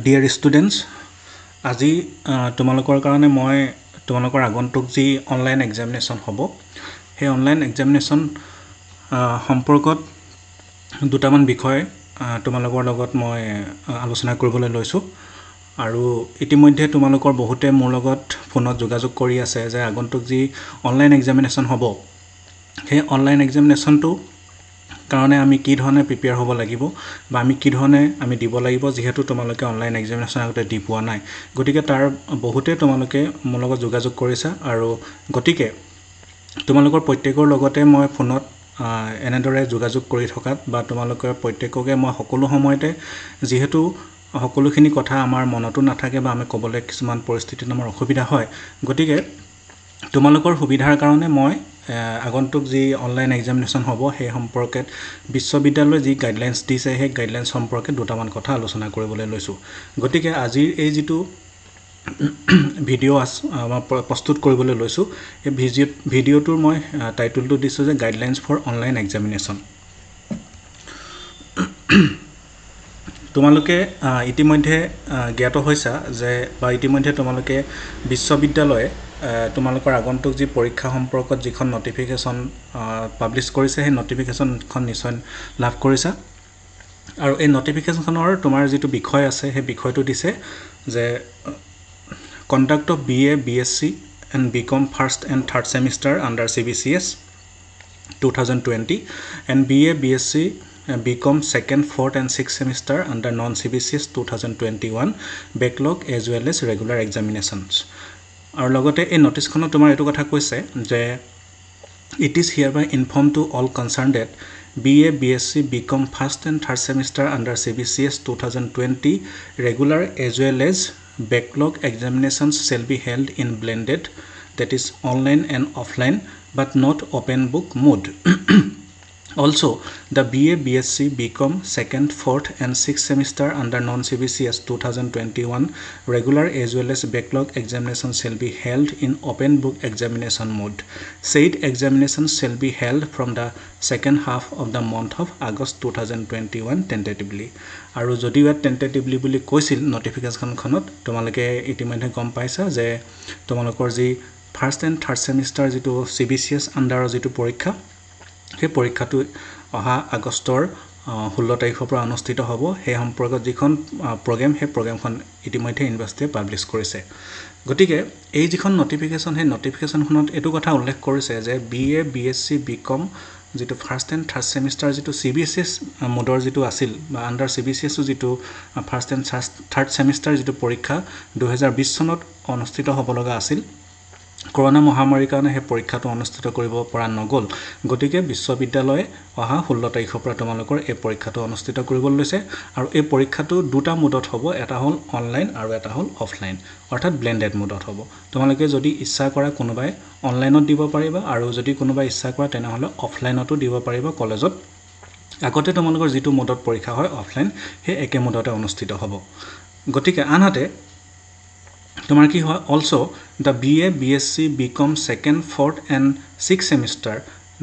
Dear students, আজি তোমালোকৰ কাৰণে মই তোমালোকৰ আগন্তুক যি অনলাইন এক্সামিনেশ্যন হ'ব সেই অনলাইন এক্সামিনেশ্যন সম্পৰ্কত দুটামান বিষয় তোমালোকৰ লগত মই আলোচনা কৰিবলৈ লৈছোঁ। আৰু ইতিমধ্যে তোমালোকৰ বহুতে মোৰ লগত ফোনত যোগাযোগ কৰি আছে যে আগন্তুক যি অনলাইন এক্সামিনেশ্যন হ'ব সেই অনলাইন এক্সামিনেশ্যনটো কাৰণে আমি কি ধৰণে প্ৰিপেয়াৰ হ'ব লাগিব বা আমি কি ধৰণে আমি দিব লাগিব, যেহেতু তোমালোকে অনলাইন এক্সামিনেশ্যন আগতে দি পোৱা নাই। গতিকে তাৰ বহুতে তোমালোকে মোৰ লগত যোগাযোগ কৰিছা আৰু গতিকে তোমালোকৰ প্ৰত্যেকৰ লগতে মই ফোনত এনেদৰে যোগাযোগ কৰি থকাত বা তোমালোকৰ প্ৰত্যেককে মই সকলো সময়তে যেহেতু সকলোখিনি কথা আমাৰ মনতো নাথাকে বা আমি ক'বলৈ কিছুমান পৰিস্থিতিত আমাৰ অসুবিধা হয়, গতিকে তোমালোকৰ সুবিধাৰ কাৰণে মই আগন্তুক যি অনলাইন এক্সামিনেশ্যন হ'ব সেই সম্পৰ্কে বিশ্ববিদ্যালয়ে যি গাইডলাইন্স দিছে সেই গাইডলাইন্স সম্পৰ্কে দুটামান কথা আলোচনা কৰিবলৈ লৈছোঁ। গতিকে আজিৰ এই যিটো ভিডিঅ' প্ৰস্তুত কৰিবলৈ লৈছোঁ এই ভিডিঅ'টোৰ মই টাইটেলটো দিছোঁ যে গাইডলাইন্স ফৰ অনলাইন এক্সামিনেশ্যন। তোমালোকে ইতিমধ্যে জ্ঞাত হৈছা যে বা ইতিমধ্যে তোমালোকে বিশ্ববিদ্যালয়ে তোমালোকৰ আগন্তুক যি পৰীক্ষা সম্পৰ্কত যিখন নটিফিকেশ্যন পাব্লিছ কৰিছে সেই নটিফিকেশ্যনখন নিশ্চয় লাভ কৰিছা। আৰু এই নটিফিকেশ্যনৰ তোমাৰ যিটো বিষয় আছে সেই বিষয়টো দিছে যে conduct of BA, BSc and BCom first and third semester under CBCS 2020 and BA, BSc, BCom second, fourth and sixth semester under non-CBCS 2021 backlog as well as regular examinations. আৰু লগতে এই নোটিছখনত তোমাৰ এইটো কথা কৈছে যে it is hereby informed to all concerned that BA, BSc, BCom first and third semester under CBCS 2020 regular as well as backlog examinations shall be held in blended, that is online and offline, but not open book mode. Also, the BA, BSc, BCom second, fourth and sixth semester under non-CBCS 2021 regular as well as backlog examinations shall be held in open book examination mode. Said examinations shall be held from the second half of the month of August 2021 tentatively. আৰু যদিও টেণ্টেটিভলি বুলি কৈছিল নটিফিকেশ্যনখনত, তোমালোকে ইতিমধ্যে গম পাইছা যে তোমালোকৰ যি ফাৰ্ষ্ট এণ্ড থাৰ্ড ছেমিষ্টাৰ যিটো CBCS আণ্ডাৰৰ যিটো পৰীক্ষা সেই পৰীক্ষাটো অহা আগষ্টৰ 16 তাৰিখৰ পৰা অনুষ্ঠিত হ'ব। সেই সম্পৰ্কত যিখন প্ৰগ্ৰেম সেই প্ৰগ্ৰেমখন ইতিমধ্যে ইউনিভাৰ্চিটিয়ে পাব্লিছ কৰিছে। গতিকে এই যিখন নটিফিকেশ্যন সেই নটিফিকেশ্যনখনত এইটো কথা উল্লেখ কৰিছে যে BA, BSc, BCom যিটো ফাৰ্ষ্ট এণ্ড থাৰ্ড ছেমিষ্টাৰ যিটো CBCS মোডৰ যিটো আছিল বা আণ্ডাৰ CBCSৰ যিটো ফাৰ্ষ্ট এণ্ড থাৰ্ড ছেমিষ্টাৰ যিটো পৰীক্ষা 2020 চনত অনুষ্ঠিত হ'ব লগা আছিল, কৰোনা মহামাৰীৰ কাৰণে সেই পৰীক্ষাটো অনুষ্ঠিত কৰিব পৰা নগ'ল। গতিকে বিশ্ববিদ্যালয়ে অহা 16 তাৰিখৰ পৰা তোমালোকৰ এই পৰীক্ষাটো অনুষ্ঠিত কৰিবলৈ লৈছে। আৰু এই পৰীক্ষাটো দুটা মোডত হ'ব, এটা হ'ল অনলাইন আৰু এটা হ'ল অফলাইন, অৰ্থাৎ ব্লেণ্ডেড মোডত হ'ব। তোমালোকে যদি ইচ্ছা কৰা কোনোবাই অনলাইনত দিব পাৰিবা আৰু যদি কোনোবাই ইচ্ছা কৰা তেনেহ'লে অফলাইনতো দিব পাৰিবা কলেজত। আগতে তোমালোকৰ যিটো মোডত পৰীক্ষা হয় অফলাইন সেই একে মোডতে অনুষ্ঠিত হ'ব। গতিকে আনহাতে তোমাৰ কি হয়, also the BA, BSc, BCom second, fourth and sixth semester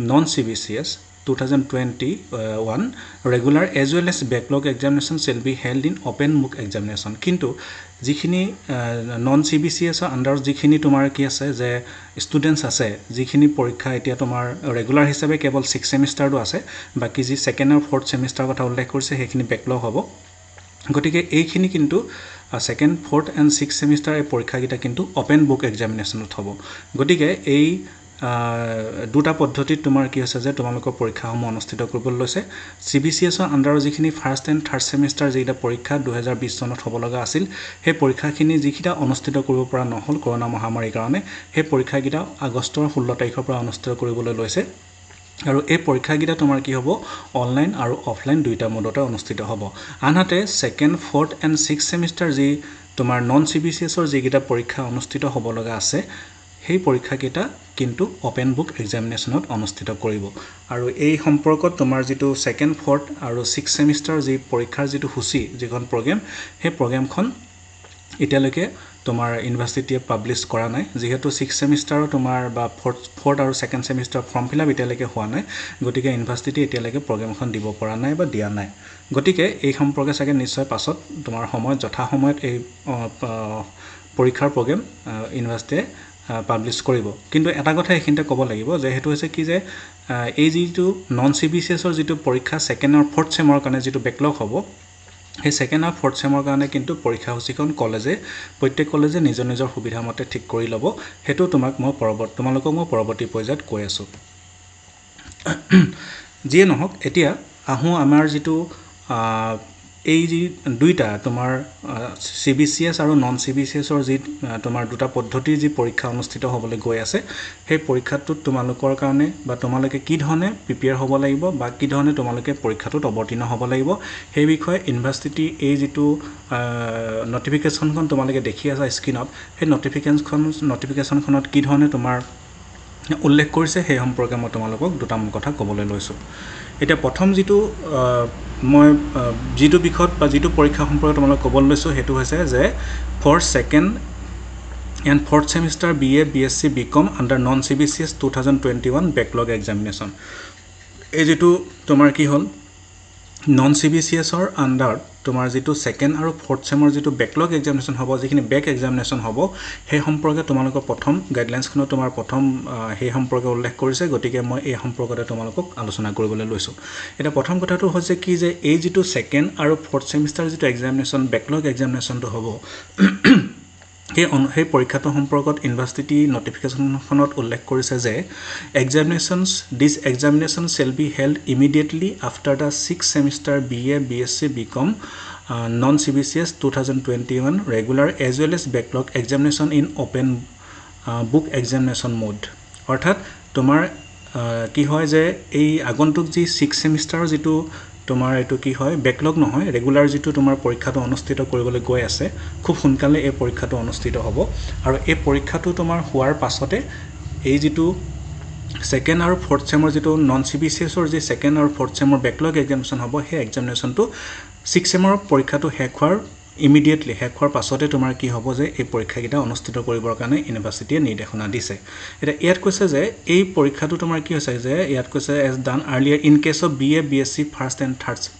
non-CBCS 2021 regular as well as backlog examination shall be held in open book examination. কিন্তু যিখিনি non-CBCS আণ্ডাৰত যিখিনি তোমাৰ কি আছে যে ষ্টুডেণ্টছ আছে, যিখিনি পৰীক্ষা এতিয়া তোমাৰ ৰেগুলাৰ হিচাপে কেৱল 6 ছেমিষ্টাৰটো আছে, বাকী যি ছেকেণ্ড আৰু ফ'ৰ্থ ছেমিষ্টাৰ কথা উল্লেখ কৰিছে সেইখিনি বেকলগ হ'ব। গতিকে এইখিনি কিন্তু second, fourth and six semester এই পৰীক্ষাকেইটা কিন্তু অপেন বুক এক্সামিনেশ্যনত হ'ব। গতিকে এই দুটা পদ্ধতিত তোমাৰ কি হৈছে যে তোমালোকৰ পৰীক্ষাসমূহ অনুষ্ঠিত কৰিবলৈ লৈছে। CBCSৰ আণ্ডাৰৰ যিখিনি ফাৰ্ষ্ট এণ্ড থাৰ্ড ছেমিষ্টাৰ যিকেইটা পৰীক্ষা 2020 চনত হ'ব লগা আছিল সেই পৰীক্ষাখিনি যিকেইটা অনুষ্ঠিত কৰিব পৰা নহ'ল কৰোনা মহামাৰীৰ কাৰণে, সেই পৰীক্ষাকেইটা আগষ্টৰ 16 তাৰিখৰ পৰা অনুষ্ঠিত কৰিবলৈ লৈছে। আৰু এই পৰীক্ষাকেইটা তোমাৰ কি হ'ব, অনলাইন আৰু অফলাইন দুইটা মোডতে অনুষ্ঠিত হ'ব। আনহাতে second, fourth and six semester যি তোমাৰ non-CBCSৰ যিকেইটা পৰীক্ষা অনুষ্ঠিত হ'ব লগা আছে সেই পৰীক্ষাকেইটা কিন্তু অপেন বুক এক্সামিনেশ্যনত অনুষ্ঠিত কৰিব। আৰু এই সম্পৰ্কত তোমাৰ যিটো ছেকেণ্ড, ফ'ৰ্থ আৰু ছিক্স ছেমিষ্টাৰ যি পৰীক্ষাৰ যিটো সূচী যিখন প্ৰগ্ৰেম সেই প্ৰগ্ৰেমখন এতিয়ালৈকে তোমাৰ ইউনিভাৰ্চিটিয়ে পাব্লিছ কৰা নাই যিহেতু 6 সেমিষ্টাৰৰ তোমাৰ বা ফৰ্থ আৰু second semester form fill up এতিয়ালৈকে হোৱা নাই গতিকে ইউনিভাৰ্চিটি এতিয়ালৈকে প্ৰগ্ৰামখন দিব পৰা নাই বা দিয়া নাই গতিকে এই সম্পৰ্কে চাগে নিশ্চয় পাছত তোমাৰ সময়ত যথা সময়ত এই পৰীক্ষাৰ প্ৰগ্ৰাম ইউনিভাৰ্চিটিয়ে পাব্লিছ কৰিব কিন্তু এটা কথা এইখিনিতে ক'ব লাগিব যে হেতু হৈছে কি যে এই যিটো নন CBCSৰ যিটো পৰীক্ষা সেকেন্ড আৰু ফৰ্থ সেমৰ কাৰণে যিটো বেকলগ হ'ব এই সেকেন্ড আৰু ফৰ্থ সেমৰ কাৰণে কিন্তু পৰীক্ষাসূচীখন প্ৰত্যেক কলেজে নিজৰ নিজৰ সুবিধা মতে ঠিক কৰি ল'ব হেতু তোমালোকক মই পৰৱৰ্তী পৰ্যায়ত কৈ আছো যিয়ে নহওক এতিয়া আহো আমাৰ যিটো এই যি দুইটা তোমাৰ CBCS আৰু নন CBCSৰ যি তোমাৰ দুটা পদ্ধতিৰ যি পৰীক্ষা অনুষ্ঠিত হ'বলৈ গৈ আছে সেই পৰীক্ষাটোত তোমালোকৰ কাৰণে বা তোমালোকে কি ধৰণে প্ৰিপেয়াৰ হ'ব লাগিব বা কি ধৰণে তোমালোকে পৰীক্ষাটোত অৱতীৰ্ণ হ'ব লাগিব সেই বিষয়ে ইউনিভাৰ্চিটি এই যিটো নটিফিকেশনখন তোমালোকে দেখি আছা স্ক্ৰিনত সেই নটিফিকেশনখনত কি ধৰণে তোমাৰ উল্লেখ কৰিছে সেই সম্পৰ্কে মই তোমালোকক দুটামান কথা ক'বলৈ লৈছো এতিয়া প্ৰথম যিটো মই যিটো বিষয়ত বা যিটো পৰীক্ষা সম্পৰ্কে তোমালোকক ক'বলৈ লৈছো হেতু হৈছে যে for second and fourth semester BA BSc BCom under non CBCS 2021 backlog examination এই যেটো তোমাৰ কি হল নন CBCS অৰ আন্ডাৰ তোমাৰ যেটো সেকেন্ড আৰু ফৰ্থ সেমৰ যেটো backlog examination হ'ব যিখিনি ব্যাক examination হ'ব সেই সম্পৰ্কে তোমালোকৰ প্ৰথম গাইডলাইনছ খনত তোমাৰ প্ৰথম সেই সম্পৰ্কে উল্লেখ কৰিছে গতিকে মই এই সম্পৰ্কতে তোমালোকক আলোচনা কৰিবলৈ লৈছো এটা প্ৰথম কথাটো হৈছে কি যে এই যেটো সেকেন্ড আৰু ফৰ্থ সেমিষ্টাৰ যেটো examination backlog examination তো হ'ব সেই পৰীক্ষাটো সম্পৰ্কত ইউনিভাৰ্চিটি নটিফিকেশনখনত উল্লেখ কৰিছে যে this examination shall be held immediately after the 6th semester BA BSc BCom non CBCS 2021 regular as well as backlog examination in open book examination mode অৰ্থাৎ তোমাৰ কি হয় যে এই আগন্তুক যি 6th সেমিষ্টাৰৰ যেটো তোমাৰ এটো কি হয় ব্যাকলগ নহয় ৰেগুলাৰ যেটো তোমাৰ পৰীক্ষাটো অনুষ্ঠিত কৰিবলৈ গৈ আছে খুব সোনকালে এই পৰীক্ষাটো অনুষ্ঠিত হ'ব আৰু এই পৰীক্ষাটো তোমাৰ হোৱাৰ পাছতে এই যেটো সেকেন্ড আৰু ফৰ্থ সেমৰ যেটো নন CBCSৰ যে সেকেন্ড আৰু ফৰ্থ সেমৰ ব্যাকলগ এক্সামিনেশন হ'ব সেই এক্সামিনেশনটো 6 সেমৰ পৰীক্ষাটো শেষ হোৱাৰ ইমিডিয়েটলি শেষ হোৱাৰ পাছতে তোমাৰ কি হ'ব যে এই পৰীক্ষাকিটা অনুষ্ঠিত কৰিবৰ কাৰণে ইউনিভাৰ্চিটিয়ে নিৰ্দেশনা দিছে এটা ইয়াত কৈছে যে এই পৰীক্ষাটো তোমাৰ কি হৈছে যে ইয়াত কৈছে as done earlier in case of BA BSc first and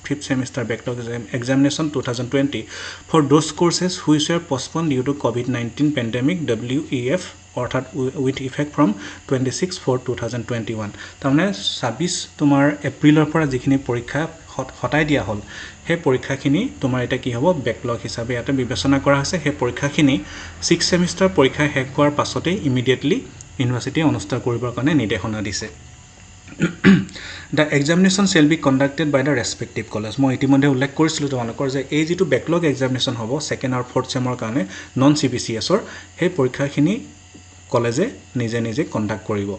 fifth semester backlog examination 2020 for those courses which were postponed due to COVID-19 pandemic WEF অৰ্থাৎ with effect from 26/4/2021 তাৰমানে 26 তোমাৰ এপ্ৰিলৰ পৰা যিখিনি পৰীক্ষা হটাই দিয়া হ'ল সেই পৰীক্ষাখিনি তোমাৰ এটা কি হ'ব ব্যাকলগ হিচাপে ইয়াতে বিবেচনা কৰা হৈছে সেই পৰীক্ষাখিনি 6 সেমিষ্টাৰ পৰীক্ষা শেষ হোৱাৰ পাছতে ইমিডিয়েটলি ইউনিভাৰ্চিটি অনুষ্ঠিত কৰিবৰ কাৰণে নিৰ্দেশনা দিছে The examination shall be conducted by the respective college মই ইতিমধ্যে উল্লেখ কৰিছিলো তোমালোকৰ যে এই যেটো ব্যাকলগ এক্সামিনেশন হ'ব সেকেন্ড আৰু ফৰ্থ সেমৰ কাৰণে নন CBCSৰ সেই পৰীক্ষাখিনি কলেজে নিজে নিজে কন্ডাক্ট কৰিব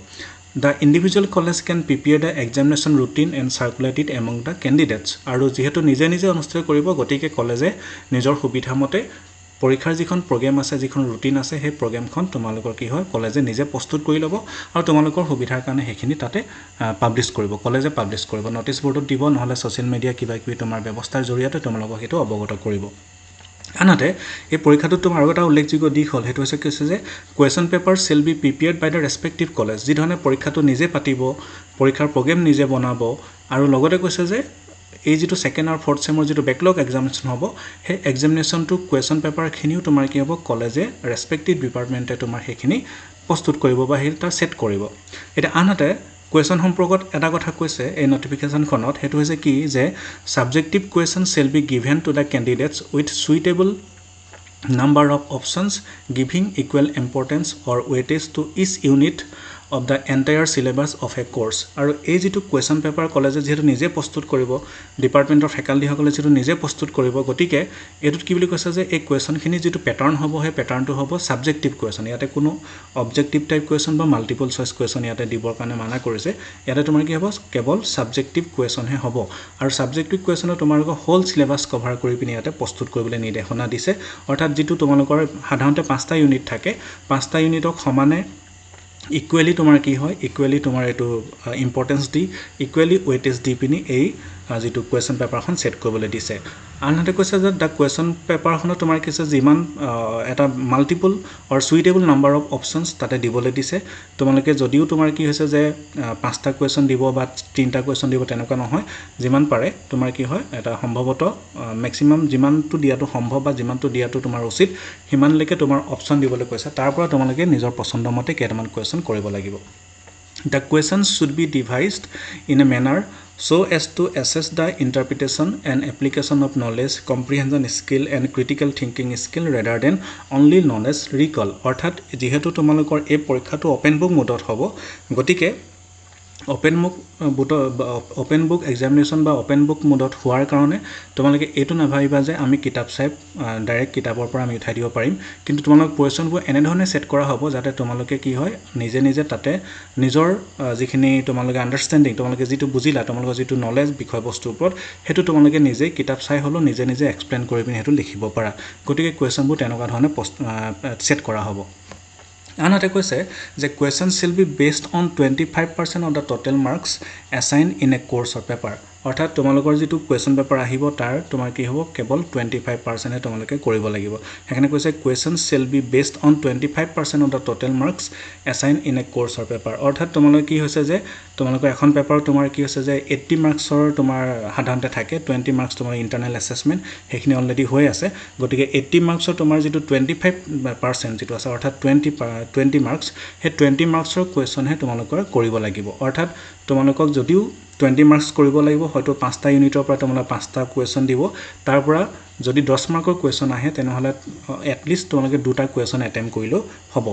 The individual college can prepare the examination routine and circulate it among the candidates আৰু যেহেতু নিজে নিজে অনুষ্ঠিত কৰিব গতিকে কলেজে নিজৰ সুবিধা মতে পৰীক্ষাৰ যিখন প্ৰগ্ৰাম আছে যিখন ৰুটিন আছে সেই প্ৰগ্ৰামখন তোমালোকৰ কি হয় কলেজে নিজে প্ৰস্তুত কৰি ল'ব আৰু তোমালোকৰ সুবিধাৰ কাৰণে হেখিনি তাতে পাবলিশ কৰিব কলেজে পাবলিশ কৰিব নোটিছ বৰ্ডত দিব নহলে সোশ্যাল মিডিয়া কিবা কিবি তোমাৰ ব্যৱস্থাৰ জৰিয়তে তোমালোকক হেতু অৱগত কৰিব আনহাতে এই পৰীক্ষাটো তোমাৰ আৰু এটা উল্লেখযোগ্য দিশ হ'ল হেতু হৈছে কৈছে যে question paper shall be prepared by the respective college যি ধৰণে পৰীক্ষাটো নিজে পাতিব পৰীক্ষাৰ প্ৰগ্ৰাম নিজে বনাব আৰু লগতে কৈছে যে এই যেটো সেকেন্ড আৰু ফৰ্থ সেমৰ যেটো ব্যাকলগ এক্সামিনেশন হ'ব সেই এক্সামিনেশনটো কোৱেশ্চন পেপাৰ খিনিও তোমাৰ কি হ'ব কলেজে ৰেসপেক্টিভ ডিপাৰ্টমেন্টে তোমাৰ হেখিনি প্ৰস্তুত কৰিব বা হেটা সেট কৰিব এটা আনহাতে কোৱেশ্চন সম্পৰ্কত এটা কথা কৈছে এই নটিফিকেশনখনত হেতু হৈছে কি যে subjective question shall be given to the candidates with suitable number of options giving equal importance or weightage to each unit of the entire syllabus of a course আৰু এই যেটো কোৱেশ্চন পেপাৰ কলেজে যেটো নিজে প্ৰস্তুত কৰিব ডিপাৰ্টমেন্টৰ ফেকাল্টি সকলে যেটো নিজে প্ৰস্তুত কৰিব গতিকে এটোত কি বুলি কৈছে যে এই কোৱেশ্চনখিনি যেটো প্যাটাৰ্ন হ'ব সেই প্যাটাৰ্নটো হ'ব সাবজেক্টিভ কোৱেশ্চন ইয়াতে কোনো অবজেক্টিভ টাইপ কোৱেশ্চন বা মাল্টিপল চয়েস কোৱেশ্চন ইয়াতে দিবৰ কাৰণে মানা কৰিছে ইয়াতে তোমাৰ কি হ'ব কেৱল সাবজেক্টিভ কোৱেশ্চন হে হ'ব আৰু সাবজেক্টিভ কোৱেশ্চনত তোমালোকৰ হোল সিলেবাস কভাৰ কৰি পিনি ইয়াতে প্ৰস্তুত কৰিবলৈ নিৰ্দেশনা দিছে অৰ্থাৎ যেটো তোমালোকৰ সাধাৰণতে 5টা ইউনিট থাকে 5টা ইউনিটক সমানে ইকুৱেলি তোমাৰ কি হয় ইকুৱেলি তোমাৰ এটো ইম্পৰ্টেন্স দি ইকুৱেলি ওয়েটেজ দি পিনি এই যিটো কুৱেশ্যন পেপাৰখন ছেট কৰিবলৈ দিছে আনহাতে কৈছে যে দ্য কুৱেশ্যন পেপাৰখনত তোমাৰ কি আছে যিমান এটা multiple or suitable number of options তাতে দিবলৈ দিছে তোমালোকে যদিও তোমাৰ কি হৈছে যে 5টা কুৱেশ্যন দিব বা 3টা কুৱেশ্যন দিব তেনেকুৱা নহয় যিমান পাৰে তোমাৰ কি হয় এটা সম্ভৱত ম্যাক্সিমাম যিমানটো দিয়াটো সম্ভৱ বা যিমানটো দিয়াটো তোমাৰ উচিত হিমানলৈকে তোমাৰ অপশ্যন দিবলৈ কৈছে তাৰ পৰা তোমালোকে নিজৰ পছন্দ মতে কেইটামান কুৱেশ্যন কৰিব লাগিব The questions should be devised in a manner so as to assess the interpretation and application of knowledge, comprehension skill and critical thinking skill rather than only knowledge recall. অৰ্থাৎ যেহেতু তোমালোকৰ এই পৰীক্ষাটো ওপেন বুক মোডত হ'ব গতিকে open book examination বা open book মোডত হোৱাৰ কাৰণে তোমালোকে এইটো নাভাবিবা যে আমি কিতাপ চাই ডাইৰেক্ট কিতাপৰ পৰা আমি উঠাই দিব পাৰিম কিন্তু তোমালোক কুৱেশ্যনবোৰ এনেধৰণে ছেট কৰা হ'ব যাতে তোমালোকে কি হয় নিজে নিজে তাতে নিজৰ যিখিনি তোমালোকে আণ্ডাৰষ্টেণ্ডিং তোমালোকে যিটো বুজিলা তোমালোকৰ যিটো নলেজ বিষয়বস্তুৰ ওপৰত সেইটো তোমালোকে নিজে কিতাপ চাই হ'লেও নিজে নিজে এক্সপ্লেইন কৰি পিনি সেইটো লিখিব পাৰা গতিকে কুৱেশ্যনবোৰ তেনেকুৱা ধৰণে ছেট কৰা হ'ব আনহাতে কৈছে যে কুৱেশ্যন শিল B based on 25% of the total marks assign in a course of paper অৰ্থাৎ তোমালোকৰ যিটো কুৱেশ্যন পেপাৰ আহিব তাৰ তোমাৰ কি হ'ব কেৱল 25%হে তোমালোকে কৰিব লাগিব সেইকাৰণে কৈছে কুৱেশ্যন শিল B based on 25% of the total marks assign in a course of paper অৰ্থাৎ তোমালোকৰ কি হৈছে যে তোমালোকৰ এখন পেপাৰ তোমাৰ কি হৈছে যে 80 মাৰ্কছৰ তোমাৰ সাধাৰণতে থাকে 20 মাৰ্কছ তোমাৰ ইণ্টাৰনেল এছেছমেণ্ট সেইখিনি অলৰেডি হৈ আছে গতিকে 80 মাৰ্কছৰ তোমাৰ যিটো 25% যিটো আছে অৰ্থাৎ 20 মাৰ্কছ সেই 20 মাৰ্কছৰ কুৱেশ্যনহে তোমালোকৰ কৰিব লাগিব অৰ্থাৎ তোমালোকক যদিও 20 মাৰ্কছ কৰিব লাগিব হয়তো 5টা ইউনিটৰ পৰা তোমালোকে 5টা কুৱেশ্যন দিব তাৰ পৰা যদি 10 মাৰ্কৰ কুৱেশ্যন আহে তেনেহ'লে এটলিষ্ট তোমালোকে 2টা কুৱেশ্যন এটেম্প কৰিলেও হ'ব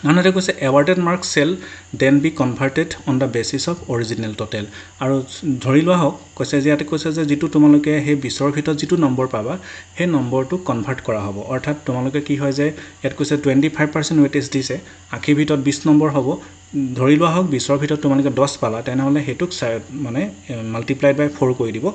আনহাতে কৈছে awarded marks shall then be converted on the basis of original total আৰু ধৰি লোৱা হওক কৈছে যে ইয়াতে কৈছে যে যিটো তোমালোকে সেই 20ৰ ভিতৰত যিটো নম্বৰ পাবা সেই নম্বৰটো কনভাৰ্ট কৰা হ'ব অৰ্থাৎ তোমালোকে কি হয় যে ইয়াত কৈছে 25% ৱেটেজ দিছে 80 ভিতৰত 20 নম্বৰ হ'ব ধৰি লোৱা হওক 20ৰ ভিতৰত তোমালোকে 10 পালা তেনেহ'লে হেতুক মানে মাল্টিপ্লাইড বাই 4 কৰি দিব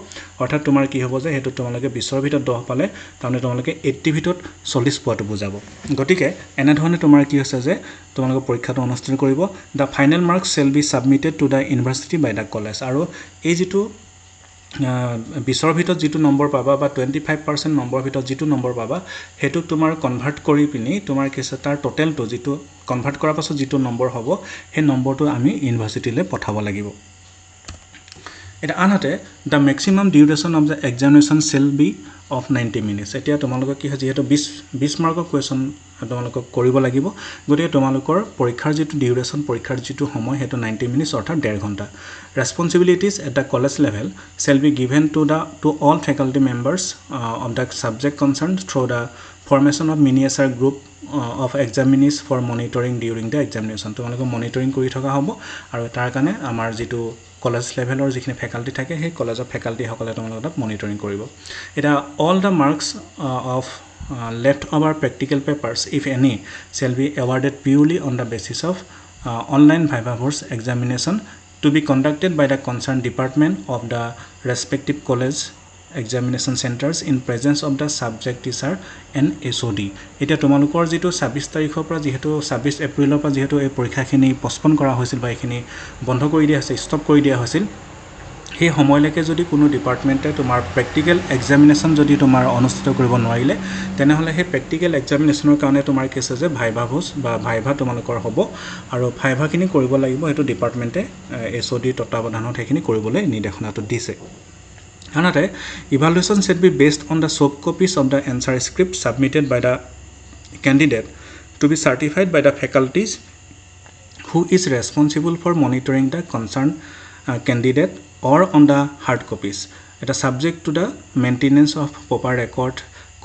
অৰ্থাৎ তোমাৰ কি হ'ব যে হেতু তোমালোকে 20ৰ ভিতৰত 10 পালে তাৰমানে তোমালোকে 80 ভিতৰত 40 পোৱাটো বুজাব গতিকে এনে ধৰণে তোমাৰ কি হৈছে যে তোমালোকে পৰীক্ষাটো অনুষ্ঠিত কৰিব the final marks shall be submitted to the university by the college আৰু এই যিটো 20ৰ ভিতৰত যিটো নম্বৰ পাবা বা 25% নম্বৰ ভিতৰত যিটো নম্বৰ পাবা হেতুক তোমাৰ কনভাৰ্ট কৰি পিনি তোমাৰ কি আছে তাৰ টোটেলটো যিটো কনভাৰ্ট কৰাৰ পাছত যিটো নম্বৰ হ'ব সেই নম্বৰটো আমি ইউনিভাৰ্চিটিলৈ পঠাব লাগিব এটা আনহাতে the maximum duration of the examination shall be of 90 minutes এতিয়া তোমালোকক কি হয় যিহেতু 20 মাৰ্কৰ কুৱেশ্যন তোমালোকক কৰিব লাগিব গতিকে তোমালোকৰ পৰীক্ষাৰ যিটো ডিউৰেশ্যন পৰীক্ষাৰ যিটো সময় সেইটো 90 মিনিটছ অৰ্থাৎ 1.5 ঘণ্টা responsibilities at the college level shall be given to all faculty members of the subject concern through the formation of miniature group of examinees for monitoring during the examination তোমালোকক monitoring কৰি থকা হ'ব আৰু তাৰ কাৰণে আমাৰ যিটো কলেজ লেভেলৰ যিখিনি ফেকাল্টি থাকে সেই কলেজৰ ফেকাল্টিসকলে তোমালোকক তাত মনিটৰিং কৰিব এতিয়া all the marks of left over practical papers if any shall be awarded purely on the basis of online viva voce examination to be conducted by the concerned department of the respective college examination centers in presence of the subject teacher and SOD এটা তোমালোকৰ যেটো 26 তাৰিখৰ পৰা যেহেতু 26 এপ্ৰিলৰ পৰা যেহেতু এই পৰীক্ষাখিনি পস্পন কৰা হৈছিল বা এখিনি বন্ধ কৰি দিয়া হৈছে ষ্টপ কৰি দিয়া হৈছিল সেই সময়লৈকে যদি কোনো ডিপাৰ্টমেণ্টে তোমাৰ প্ৰেক্টিকেল এক্সামিনেশ্যন যদি তোমাৰ অনুষ্ঠিত কৰিব নোৱাৰিলে তেনেহ'লে সেই প্ৰেক্টিকেল এক্সামিনেশ্যনৰ কাৰণে তোমাৰ কি আছে যে ভাইভা ভোজ বা ভাইভা তোমালোকৰ হ'ব আৰু ভাইভাখিনি কৰিব লাগিব সেইটো ডিপাৰ্টমেণ্টে SOD তত্ত্বাৱধানত সেইখিনি কৰিবলৈ নিৰ্দেশনাটো দিছে আনহাতে evaluation shall be based on the soft copies of the answer script submitted by the candidate to be certified by the faculties who is responsible for monitoring the concern candidate or on the hard copies. It is subject to the maintenance of proper record.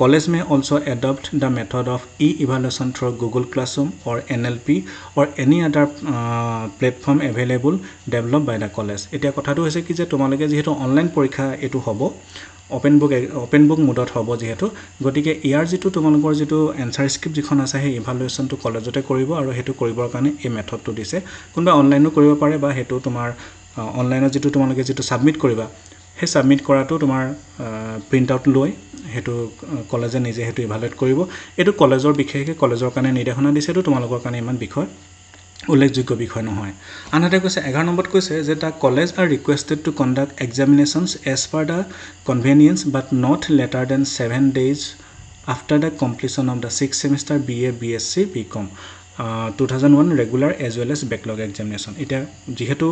College may also adopt the method of e-evaluation through Google Classroom or NLP or any other platform available developed by the college. এতিয়া কথাটো হৈছে কি যে তোমালোকে যেহেতু online পৰীক্ষা এটো হ'ব ওপেন বুক মোডত হ'ব যেহেতু গতিকে ইয়াৰ যেটো তোমালোকৰ যেটো এনসাৰ স্ক্ৰিপ্ট যিখন আছে সেই ইভালুৱেশ্যনটো কলেজতে কৰিব আৰু হেতু কৰিবৰ কাৰণে এই মেথডটো দিছে কোনবা অনলাইনো কৰিব পাৰে বা হেতু তোমাৰ অনলাইনত যেটো তোমালোকে যেটো সাবমিট কৰিবা সেই সাবমিট কৰাটো তোমাৰ প্ৰিন্ট আউট লৈ হেতু কলেজে নিজে হেতু ইভালুৱেট কৰিব এটো কলেজৰ বিশেষকৈ কলেজৰ কাৰণে নিৰ্দেশনা দিছে তো তোমালোকৰ কাৰণে ইমান বিষয় উল্লেখযোগ্য বিষয় নহয় আনহাতে কৈছে 11 নম্বৰত কৈছে যে the college are requested to conduct examinations as per the convenience but not later than 7 days after the completion of the 6th semester BA BSc BCom 2001 regular as well as backlog examination এটা যেহেতু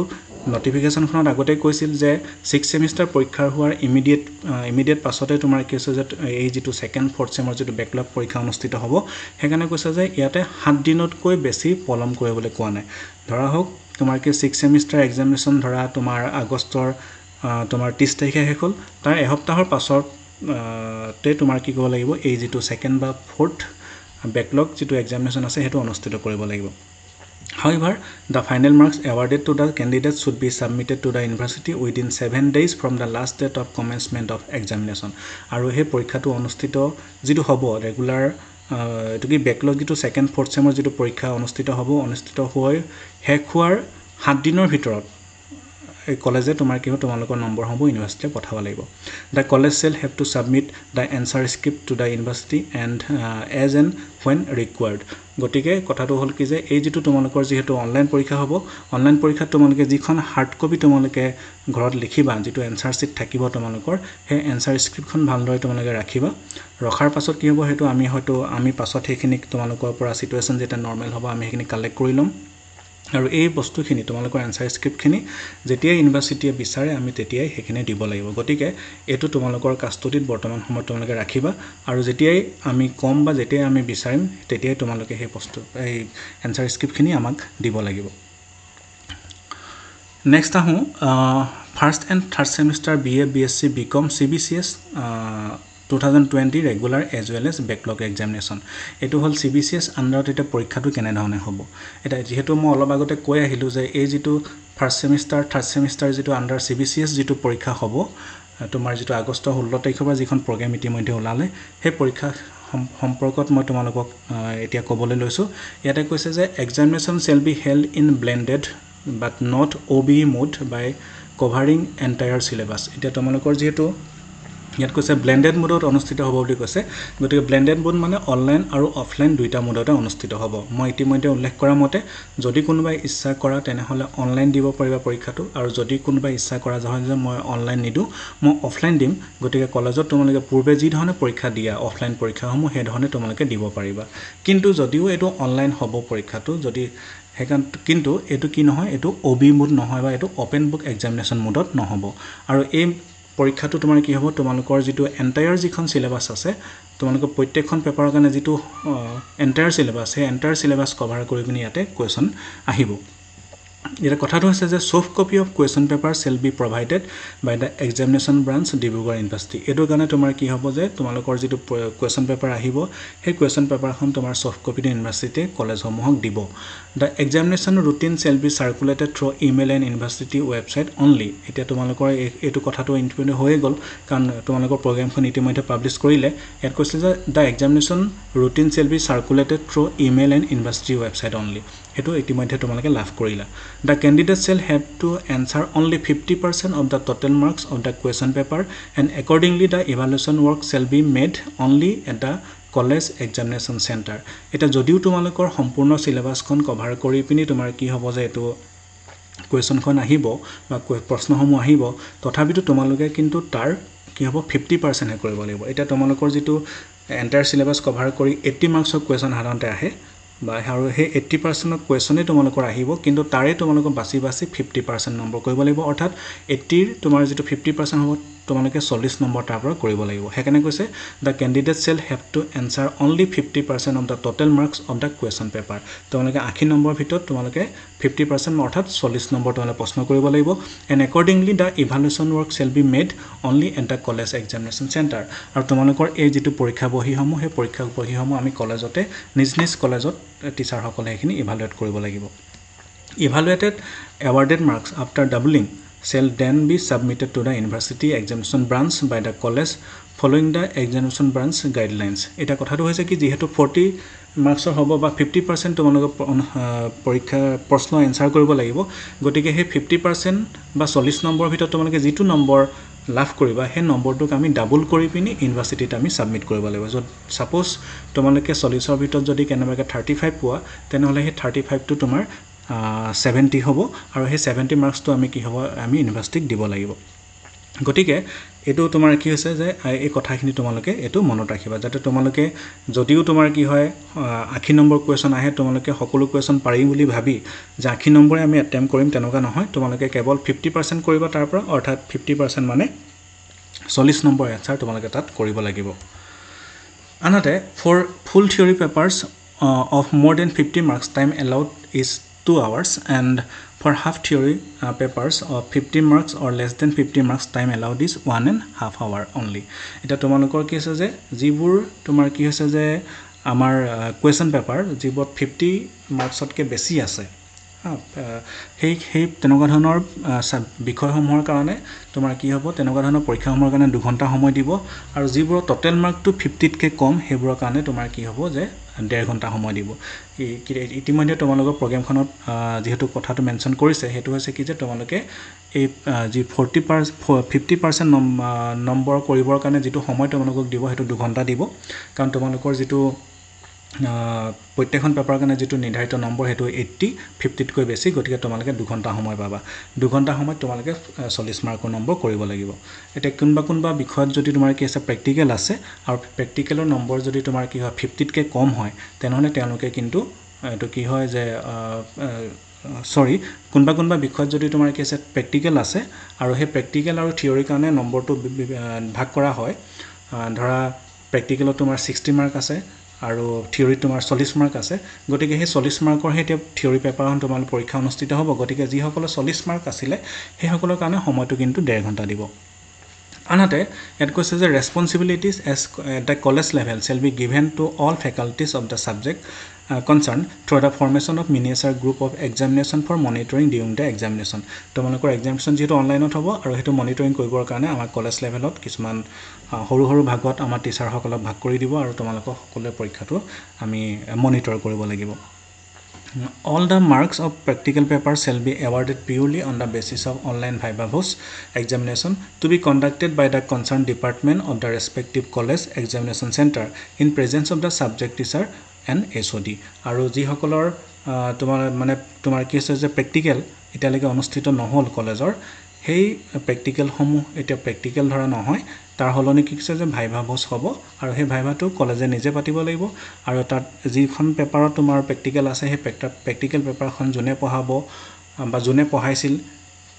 নোটিফিকেশনখনত আগতে কৈছিল যে 6th semester পৰীক্ষাৰ হোৱাৰ immediate পাছতে তোমাৰ কি হৈছে যে এই যেটো সেকেন্ড ফৰ্থ সেমৰ যেটো backlog পৰীক্ষা অনুষ্ঠিত হ'ব হেকানে কৈছে যে ইয়াতে 7 দিনতকৈ বেছি পলম কৰিবলৈ কোৱা নাই ধৰা হোক তোমাৰ কি 6th semester examination ধৰা তোমাৰ আগষ্টৰ তোমাৰ 30 তাৰিখে শেষ হ'ল তাৰ এসপ্তাহৰ পাছত তে তোমাৰ কি কৰিব লাগিব এই যেটো সেকেন্ড বা ফৰ্থ backlog যেটো examination আছে হেতু অনুষ্ঠিত কৰিব লাগিব However, the final marks awarded to the candidates should be submitted to the university within 7 days from the last date of commencement of examination. আৰু হে পৰীক্ষাটো অনুষ্ঠিত যেটো হ'ব ৰেগুলাৰ এটো কি ব্যাকলগ যেটো সেকেন্ড ফৰ্থ সেমৰ যেটো পৰীক্ষা অনুষ্ঠিত হৈ শেষ হোৱাৰ 7 দিনৰ ভিতৰত এই কলেজে তোমাৰ কি তোমালোকৰ নম্বৰ হ'ব ইউনিভাৰ্সিটিয়ে পঠাব লাগিব the college shall have to submit the answer script to the university and as and when required গটিকে কথাটো হল কি যে এই যেটো তোমালোকৰ যেহেতু অনলাইন পৰীক্ষা হ'ব অনলাইন পৰীক্ষাত তোমালোকে যিখন হাৰ্ড কপি তোমালোকে ঘৰত লিখিবা যেটো এনসাৰ শিট থাকিব তোমালোকৰ হে এনসাৰ স্ক্ৰিপ্টখন ভালদৰে তোমালোকে ৰাখিবা ৰখাৰ পাছত কি হ'ব হেতু আমি পাছত হেখিনি তোমালোকৰ পৰা সিচুৱেচন যেটা নৰমাল হ'ব আমি হেখিনি কালেক্ট কৰি লম আৰু এই বস্তুখিনি তোমালোকৰ এনসাৰ স্ক্ৰিপ্টখিনি যেতিয়া ইউনিভাৰ্সিটিয়ে বিচাৰে আমি তেতিয়াই হেখিনি দিব লাগিব গটিকে এটো তোমালোকৰ কাষ্টডিত বৰ্তমান সময়ত তোমালোকে ৰাখিবা আৰু যেতিয়াই আমি কম বা যেতিয়াই আমি বিচাৰিম তেতিয়াই তোমালোকে হে বস্তু এই এনসাৰ স্ক্ৰিপ্টখিনি আমাক দিব লাগিব নেক্সট আহো first and third semester BA BSc BCom CBCS 2020 regular as well as backlog examination এটো হল CBCS আন্ডাৰত এটা পৰীক্ষাটো কেনে ধৰণে হ'ব এটা যেহেতু মই অলপ আগতে কৈ আহিলো যে এই যেটো ফাৰ্স্ট সেমিষ্টাৰ থাৰ্ড সেমিষ্টাৰ যেটো আন্ডাৰ CBCS যেটো পৰীক্ষা হ'ব তোমাৰ যেটো আগষ্ট 16 তাৰিখৰ পৰা যিখন প্ৰগ্ৰাম ইতিমধ্যে ওলালে হে পৰীক্ষা সম্পৰ্কত মই তোমালোকক এতিয়া ক'বলৈ লৈছো ইয়াতে কৈছে যে examination shall be held in blended but not OBE mode by covering entire syllabus এটা তোমালোকৰ যেটো ইয়াত কৈছে ব্লেন্ডেড মোডত অনুষ্ঠিত হ'ব বুলি কৈছে গতিকে ব্লেন্ডেড মোড মানে অনলাইন আৰু অফলাইন দুইটা মোডতে অনুষ্ঠিত হ'ব মই ইতিমধ্যে উল্লেখ কৰা মতে যদি কোনোবাই ইচ্ছা কৰা তেনেহলে অনলাইন দিব পাৰিবা পৰীক্ষাটো আৰু যদি কোনোবাই ইচ্ছা কৰা যায় যে মই অনলাইন নিদু মই অফলাইন দিম গতিকে কলেজত তোমালোকে পূৰ্বে যি ধৰণে পৰীক্ষা দিয়া অফলাইন পৰীক্ষাসমূহ হে ধৰণে তোমালোকে দিব পাৰিবা কিন্তু যদিও এটো অনলাইন হ'ব পৰীক্ষাটো যদি কিন্তু এটো কি নহয় এটো OBE মোড নহয় বা এটো ওপেন বুক এক্সামিনেশন মোডত নহব আৰু এই পৰীক্ষাটো তোমাৰ কি হ'ব তোমালোকৰ যেটো এন্টায়াৰ যিখন সিলেবাস আছে তোমালোকৰ প্ৰত্যেকখন পেপাৰৰ কাৰণে যেটো এন্টায়াৰ সিলেবাস হে এন্টায়াৰ সিলেবাস কভাৰ কৰি পিনি ইয়াতে কোৱেশ্চন আহিব এটা কথাটো হৈছে যে soft copy of question paper shall be provided by the examination branch Dibrugarh university এটো কাৰণে তোমাৰ কি হ'ব যে তোমালোকৰ যেটো কোৱেশ্চন পেপাৰ আহিব হে কোৱেশ্চন পেপাৰখন তোমাৰ সফট কপি ইউনিভাৰ্সিটি কলেজ সমূহক দিব the examination routine shall be circulated through email and university website only এটা তোমালোকৰ এটো কথাটো ইনফৰ্ম হৈ গল কাৰণ তোমালোকৰ প্ৰগ্ৰামখন ইতিমধ্যে পাবলিশ কৰিলে ইয়াত কৈছে যে the examination routine shall be circulated through email and university website only এটো ইতিমধ্যে তোমালোকে লাভ কৰিলা the candidate shall have to answer only 50% of the total marks of the question paper and accordingly the evaluation work shall be made only at the college examination center এটা যদিও তোমালোকৰ সম্পূৰ্ণ সিলেবাসখন cover কৰি পিনি তোমাৰ কি হ'ব যে এটো কোৱেশ্চনখন আহিব বা প্ৰশ্নসমূহ আহিব তথাপিতো তোমালোকে কিন্তু তাৰ কি হ'ব 50% হে কৰিব লাগিব এটা তোমালোকৰ যেটো এন্টায়াৰ সিলেবাস কভাৰ কৰি 80 মাৰ্কছৰ কোৱেশ্চন সাধাৰণতে আহে বা আৰু হে 80% অফ কোৱেশ্চনে তোমালোকৰ আহিব কিন্তু তাৰে তোমালোকৰ বাছি 50% নম্বৰ কৰিব লাগিব অৰ্থাৎ 80 ৰ তোমাৰ যেটো 50% হ'ব তোমালোকে 40 নম্বৰ তাৰ পৰা কৰিব লাগিব হেকানে কৈছে the candidate shall have to answer only 50% of the total marks of the question paper তোমালোকে 80 নম্বৰ ভিতৰত তোমালোকে 50% অৰ্থাৎ 40 নম্বৰ তোমালোকে প্ৰশ্ন কৰিব লাগিব and accordingly the evaluation work shall be made only at the college examination center আৰু তোমালোকৰ এই যেটো পৰীক্ষা বহিসমূহ হে পৰীক্ষা বহিসমূহ আমি কলেজতে নিজ কলেজত টিচাৰ সকলে এখিনি ইভালুৱেট কৰিব লাগিব evaluated awarded marks after doubling shall then be submitted to the university examination branch by the college following the examination branch guidelines এটা কথাটো হৈছে কি যেহেতু 40 মাৰ্কছৰ হ'ব বা 50% তোমালোকে পৰীক্ষা প্ৰশ্ন এনসাৰ কৰিব লাগিব গতিকে হে 50% বা 40 নম্বৰ ভিতৰত তোমালোকে যেটো নম্বৰ লাভ কৰিবা হে নম্বৰটোক আমি ডাবল কৰি পিনি ইউনিভাৰ্সিটিত আমি সাবমিট কৰিব লাগিব সাপোজ তোমালোকে 40 ৰ ভিতৰত যদি কেনেবাকে 35 পোৱা তেনেহলে হে 35 টো তোমাৰ 70 হ'ব আৰু সেই 70 মাৰ্কছটো আমি কি হ'ব আমি ইউনিভাৰ্চিটিক দিব লাগিব গতিকে এটো তোমাৰ কি হৈছে যে এই কথাখিনি তোমালোকে এটো মনত ৰাখিবা যাতে তোমালোকে যদিও তোমাৰ কি হয় 80 নম্বৰ কোৱেশ্চন আহে তোমালোকে সকলো কোৱেশ্চন পাৰিম বুলি ভাবি যে 80 নম্বৰে আমি এটেম্প কৰিম তেনেকুৱা নহয় তোমালোকে কেৱল 50% কৰিবা তাৰ পৰা অৰ্থাৎ 50% মানে 40 নম্বৰ এনসাৰ তোমালোকে তাত কৰিব লাগিব আনহাতে for full theory papers of more than 50 marks time allowed is 2 hours and for half theory papers of 50 marks or less than 50 marks time allowed is 1.5 hour only এটা তোমালোকৰ কি আছে যে যিবোৰ তোমাৰ কি হৈছে যে আমাৰ কোৱেশ্চন পেপাৰ যিবোৰ 50 মাৰ্কছতকৈ বেছি আছে সেই তেনেকুৱা ধৰণৰ বিষয়সমূহৰ কাৰণে তোমাৰ কি হ'ব তেনেকুৱা ধৰণৰ পৰীক্ষাসমূহৰ কাৰণে 2 ঘণ্টা সময় দিব আৰু যিবোৰ টোটাল মাৰ্কটো 50তকৈ কম সেইবোৰৰ কাৰণে তোমাৰ কি হ'ব যে 1.5 ঘণ্টা সময় দিব ইতিমধ্যে তোমালোকৰ প্ৰগ্ৰামখনত যেহেতু কথাটো মেনশন কৰিছে হেতু হৈছে কি যে তোমালোকে এই যি 50% নম্বৰ কৰিবৰ কাৰণে যেটো সময় তোমালোকক দিব হেতু 2 ঘণ্টা দিব কাৰণ তোমালোকৰ যেটো প্ৰত্যেকখন পেপাৰৰ কাৰণে যেটো নিৰ্ধাৰিত নম্বৰ হেতু 80 50তকৈ বেছি গতিকে তোমালোকে 2 ঘণ্টা সময় পাবা 2 ঘণ্টা সময়ত তোমালোকে 40 মাৰ্কৰ নম্বৰ কৰিব লাগিব এটা কোনবা বিষয়ত যদি তোমাৰ কি আছে প্ৰেক্টিকেল আছে আৰু প্ৰেক্টিকেলৰ নম্বৰ যদি তোমাৰ কি হয় 50তকৈ কম হয় তেনেহলে তেওঁলোকে কিন্তু এটো কি হয় যে কোনবা বিষয়ত যদি তোমাৰ কি আছে প্ৰেক্টিকেল আছে আৰু সেই প্ৰেক্টিকেল আৰু থিওৰি কাৰণে নম্বৰটো ভাগ কৰা হয় ধৰা প্ৰেক্টিকেলত তোমাৰ 60 মাৰ্ক আছে আৰু থিওৰিত তোমাৰ 40 মাৰ্ক আছে গতিকে সেই 40 মাৰ্কৰ হেতে থিওৰি পেপাৰখন তোমালোকৰ পৰীক্ষা অনুষ্ঠিত হ'ব গতিকে যি সকল 40 মাৰ্ক আছিলে সেই সকলৰ কাৰণে সময়টো কিন্তু 1.5 ঘণ্টা দিব আনহাতে it কৈছে যে responsibilities as at the college level shall be given to all faculties of the subject concerned through the formation of miniature group of examination for monitoring during the examination তোমালোকৰ examination যেটো অনলাইনত হ'ব আৰু হেতু monitoring কৰিবৰ কাৰণে আমাৰ college লেভেলত কিছুমান সৰু ভাগত আমাৰ টিচাৰ সকলক ভাগ কৰি দিব আৰু তোমালোকৰ সকলোৰে পৰীক্ষাটো আমি মনিটৰ কৰিব লাগিব All the marks of practical papers shall be awarded purely on the basis of online viva voce examination to be conducted by the concerned department of the respective college examination center in presence of the subject teacher and SOD. আৰু যি সকলৰ তোমাৰ কি আছে যে practical এতিয়ালৈকে অনুষ্ঠিত নহল কলেজৰ সেই প্ৰেক্টিকেল সমূহ এতিয়া প্ৰেক্টিকেল ধৰা নহয় তাৰ হলনি কি কৈছে যে ভাইভা ভোজ হ'ব আৰু সেই ভাইভাটো কলেজে নিজে পাতিব লাগিব আৰু তাত যিখন পেপাৰত তোমাৰ প্ৰেক্টিকেল আছে সেই প্ৰেক্টিকেল পেপাৰখন যোনে পঢ়াব বা যোনে পঢ়াইছিল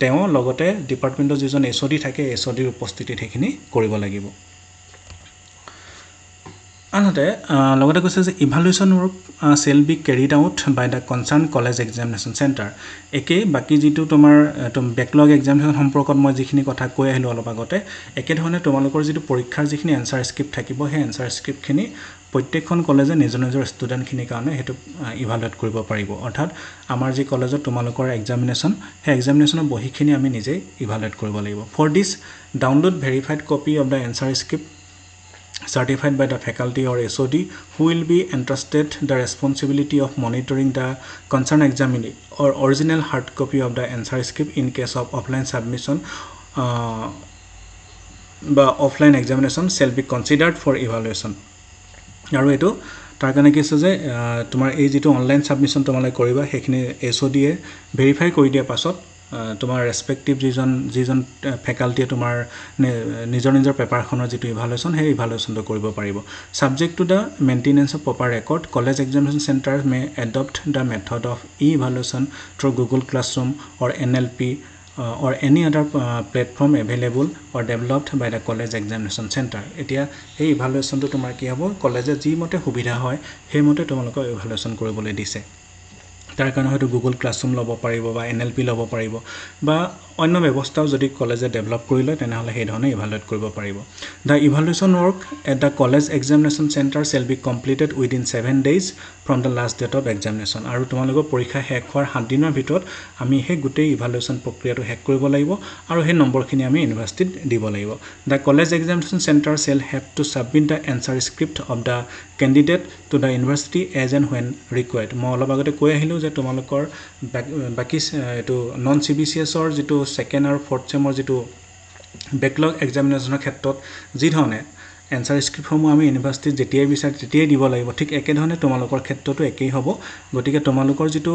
তেওঁ লগতে ডিপাৰ্টমেন্টৰ যিজন এছডি থাকে এছডিৰ উপস্থিতিত হেখিনি কৰিব লাগিব আনহাতে লগতে কৈছে যে evaluation work shall be carried out by the concerned college examination center একে বাকি যেটো তোমাৰ ব্যাকলগ এক্সামিনেশন সম্পৰ্কত মই যিখিনি কথা কৈ আহিলো অলপ আগতে একে ধৰণে তোমালোকৰ যেটো পৰীক্ষাৰ যিখিনি আনসাৰ স্ক্ৰিপ্ট থাকিব সেই আনসাৰ স্ক্ৰিপ্টখিনি প্ৰত্যেকখন কলেজে নিজৰ ষ্টুডেণ্টখিনিৰ কাৰণে হেতু ইভালুৱেট কৰিব পাৰিব অৰ্থাৎ আমাৰ যি কলেজত তোমালোকৰ এক্সামিনেশন সেই এক্সামিনেশনৰ বহিখিনি আমি নিজে ইভালুৱেট কৰিব লাগিব for this download verified copy of the answer script certified by the faculty or SOD who will be entrusted the responsibility of monitoring the concerned examinee or original hard copy of the answer script in case of offline submission বা offline examination shall be considered for evaluation আৰু এটো তাৰ কাৰণে কি আছে যে তোমাৰ এই যেটো অনলাইন সাবমিশন তোমালৈ কৰিবা হেখিনি SOD এ ভেৰিফাই কৰি দিয়া পাছত তোমাৰ ৰেসপেক্টিভ যিজন ফেকাল্টি তোমাৰ নিজৰ পেপাৰখনৰ যেটো ইভালুৱেশ্যন হে ইভালুৱেশ্যনটো কৰিব পাৰিব subject to the maintenance of proper record college examination centre may adopt the method of evaluation through Google classroom or NLP or any other platform available or developed by the college examination center এতিয়া এই ইভালুৱেশ্যনটো তোমাৰ কি হ'ব কলেজে যি মতে সুবিধা হয় সেই মতে তোমালোকক ইভালুৱেশ্যন কৰিবলৈ দিছে তাৰ কাৰণে হয়তো গুগল ক্লাছৰুম ল'ব পাৰিব বা NLP ল'ব পাৰিব বা অন্য ব্যৱস্থাও যদি কলেজে ডেভেলপ কৰিলে তেনেহলে সেই ধৰণে ইভালুৱেট কৰিব পাৰিব the evaluation work at the college examination center shall be completed within 7 days from the last date of examination আৰু তোমালোকৰ পৰীক্ষা শেষ হোৱাৰ 7 দিনৰ ভিতৰত আমি সেই গুটেই ইভালুৱেশ্যন প্ৰক্ৰিয়াটো শেষ কৰিব লাগিব আৰু সেই নম্বৰখিনি আমি ইউনিভাৰ্চিটিত দিব লাগিব the college examination center shall have to submit the answer script of the candidate to the university as and when required মই অলপ আগতে কৈ আহিলো যে তোমালোকৰ বাকি এটো নন CBCS ৰ যেটো সেকেন্ড আৰু ফৰ্থ সেমৰ যেটো ব্যাকলগ এক্সামিনেশনৰ ক্ষেত্ৰত যি ধৰণে এনসাৰ স্ক্ৰিপ্টসমূহ আমি ইউনিভাৰ্চিটিত যেতিয়াই বিচাৰ তেতিয়াই দিব লাগিব ঠিক একে ধৰণে তোমালোকৰ ক্ষেত্ৰটো একেই হ'ব গতিকে তোমালোকৰ যেটো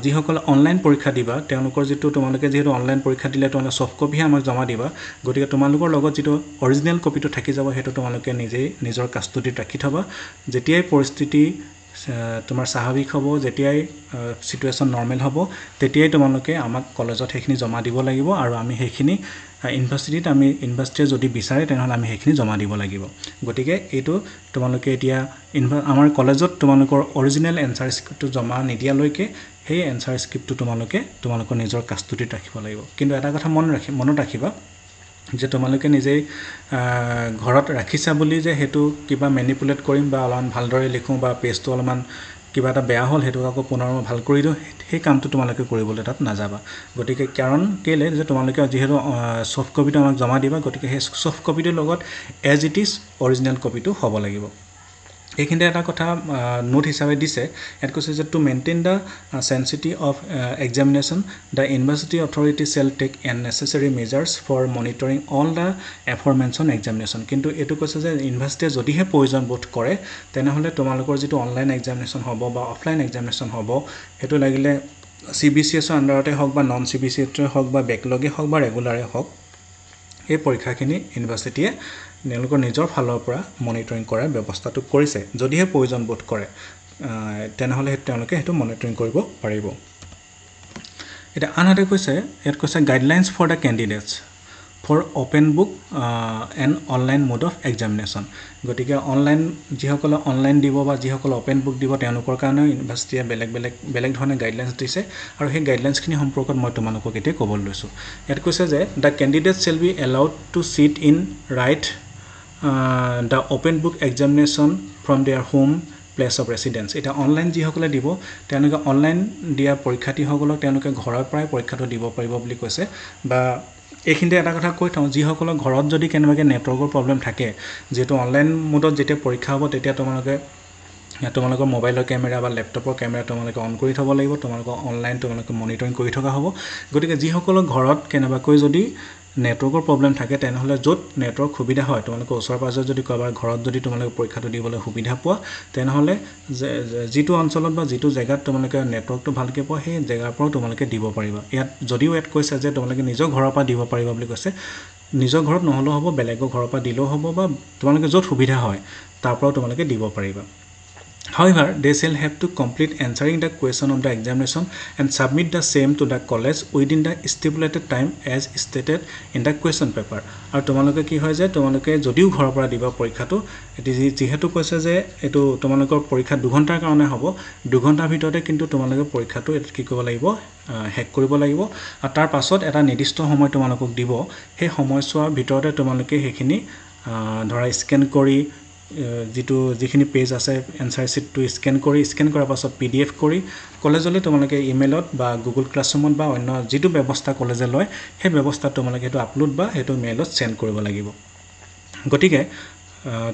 যিসকলে অনলাইন পৰীক্ষা দিবা তেওঁলোকৰ যেটো তোমালোকে যেহেতু অনলাইন পৰীক্ষা দিলে তোমালোকে সফট কপি আমাক জমা দিবা গতিকে তোমালোকৰ লগত যেটো অৰিজিনাল কপিটো থাকি যাব হেতু তোমালোকে নিজেই নিজৰ কাষ্টডিত ৰাখি থবা যেতিয়াই পৰিস্থিতি তোমাৰ স্বাভাৱিক হ'ব যেতিয়াই সিচুৱেচন নৰ্মেল হ'ব তেতিয়াই তোমালোকে আমাক কলেজত হেখিনি জমা দিব লাগিব আৰু আমি হেখিনি ইউনিভাৰ্সিটিয়ে যদি বিচাৰে তেনেহলে আমি হেখিনি জমা দিব লাগিব গতিকে এটো তোমালোকে এতিয়া আমাৰ কলেজত তোমালোকৰ অৰিজিনাল এনসাৰ স্ক্ৰিপ্টটো জমা নিদিয়ালৈকে সেই এনসাৰ স্ক্ৰিপ্টটো তোমালোকৰ নিজৰ কাষ্টডিত ৰাখিব লাগিব কিন্তু এটা কথা মনত ৰাখিবা যে তোমালোকে নিজেই ঘৰত ৰাখিছা বুলি যে হেতু কিবা ম্যানিপুলেট কৰিম বা অলমান ভালদৰে লিখো বা পেজটো অলমান কিবা এটা বেয়া হল হেতু আকৌ পুনৰ ভাল কৰি দিও সেই কামটো তোমালোকে কৰিবলৈ তাত নাযাবা গতিকে কাৰণ কেলে যে তোমালোকে যেহেতু সফট কপিটো আমাক জমা দিবা গতিকে সেই সফট কপিটোৰ লগত এজ ইট ইজ অৰিজিনাল কপিটো হ'ব লাগিব এইখিনিতে এটা কথা নোট হিচাপে দিছে এট কৈছে যে to maintain the sensitive of examination the university authority shall take necessary measures for monitoring all the aforementioned examination কিন্তু এটো কৈছে যে ইউনিভাৰ্সিটিয়ে যদিহে প্ৰয়োজন বোধ কৰে তেনেহলে তোমালোকৰ যেটো অনলাইন এক্সামিনেশন হ'ব বা অফলাইন এক্সামিনেশন হ'ব হেতু লাগিলে CBCS আন্ডাৰতে হওক বা নন CBCS হওক বা বেকলগে হওক বা ৰেগুলাৰে হওক এই পৰীক্ষাখিনি ইউনিভাৰ্সিটিয়ে তেওঁলোকৰ নিজৰ ফালৰ পৰা মনিটৰিং কৰাৰ ব্যৱস্থাটো কৰিছে যদিহে প্ৰয়োজন বোধ কৰে তেনেহলে তেওঁলোকে হেতু মনিটৰিং কৰিব পাৰিব এটা আনহাতে কৈছে ইয়াত কৈছে guidelines for the candidates for open book and online mode of examination গতিকে অনলাইন যিসকলে অনলাইন দিব বা যিসকলে ওপেন বুক দিব তেওঁলোকৰ কাৰণে ইউনিভাৰ্সিটিয়ে বেলেগ ধৰণে গাইডলাইনছ দিছে আৰু সেই গাইডলাইনছখিনি সম্পৰ্কত মই তোমালোকক এতিয়া ক'বলৈ লৈছো ইয়াত কৈছে যে the candidates shall be allowed to sit in write the open book examination from their home place of residence এটা অনলাইন যিসকলে দিব তেওঁলোকে অনলাইন দিয়া পৰীক্ষাৰ্থীসকলক তেওঁলোকে ঘৰৰ পৰাই পৰীক্ষাটো দিব পাৰিব বুলি কৈছে বা এইখিনিতে এটা কথা কৈ থওঁ যিসকলৰ ঘৰত যদি কেনেবাকৈ নেটৱৰ্কৰ প্ৰবলেম থাকে যেটো অনলাইন মোডত যেতিয়া পৰীক্ষা হ'ব তেতিয়া তোমালোকৰ মোবাইলৰ কেমেৰা বা ল্যাপটপৰ কেমেৰা তোমালোকে অন কৰি থব লাগিব তোমালোকৰ অনলাইন তোমালোকে মনিটৰিং কৰি থকা হ'ব গতিকে যিসকলৰ ঘৰত কেনেবাকৈ যদি নেটৱৰ্কৰ প্ৰবলেম থাকে তেনেহলে যত নেটৱৰ্ক সুবিধা হয় তোমালোকৰ ওচৰ পাজৰ যদি কবাৰ ঘৰত যদি তোমালোকে পৰীক্ষাটো দিবলৈ সুবিধা পোৱা তেনেহলে যেটো অঞ্চলত বা যেটো জায়গাত তোমালোকে নেটৱৰ্কটো ভালকে পোৱা সেই জায়গাৰ পৰা তোমালোকে দিব পাৰিবা ইয়াত যদিও এট কৈছে যে তোমালোকে নিজৰ ঘৰৰ পৰা দিব পাৰিবা বুলি কৈছে নিজৰ ঘৰত নহলো হ'ব বেলেগৰ ঘৰৰ পৰা দিলেও হ'ব বা তোমালোকে যত সুবিধা হয় তাৰ পৰা তোমালোকে দিব পাৰিবা However, they shall have to complete answering the question of the examination and submit the same to the college within the stipulated time as stated in the question paper. আৰু তোমালোকে কি হয় যে তোমালোকে যদিও ঘৰৰ পৰা দিবা পৰীক্ষাটো এটি যেহেতু কৈছে যে এটো তোমালোকৰ পৰীক্ষা 2 ঘণ্টাৰ কাৰণে হ'ব 2 ঘণ্টাৰ ভিতৰতে কিন্তু তোমালোকে পৰীক্ষাটো কি কৰিব লাগিব হেক কৰিব লাগিব আৰু তাৰ পাছত এটা নিৰ্দিষ্ট সময় তোমালোকক দিব সেই সময়ছোৱাৰ ভিতৰতে তোমালোকে হেখিনি ধৰা স্ক্যান কৰি যিখিনি পেজ আছে এনসাৰ শিটটো স্ক্যান কৰাৰ পাছত PDF কৰি কলেজলৈ তোমালোকে ইমেইলত বা গুগল ক্লাছৰুমত বা অন্য যেটো ব্যৱস্থা কলেজে লয় সেই ব্যৱস্থা তোমালোকে হেতু আপলোড বা হেতু মেইলত সেন্ড কৰিব লাগিব গতিকে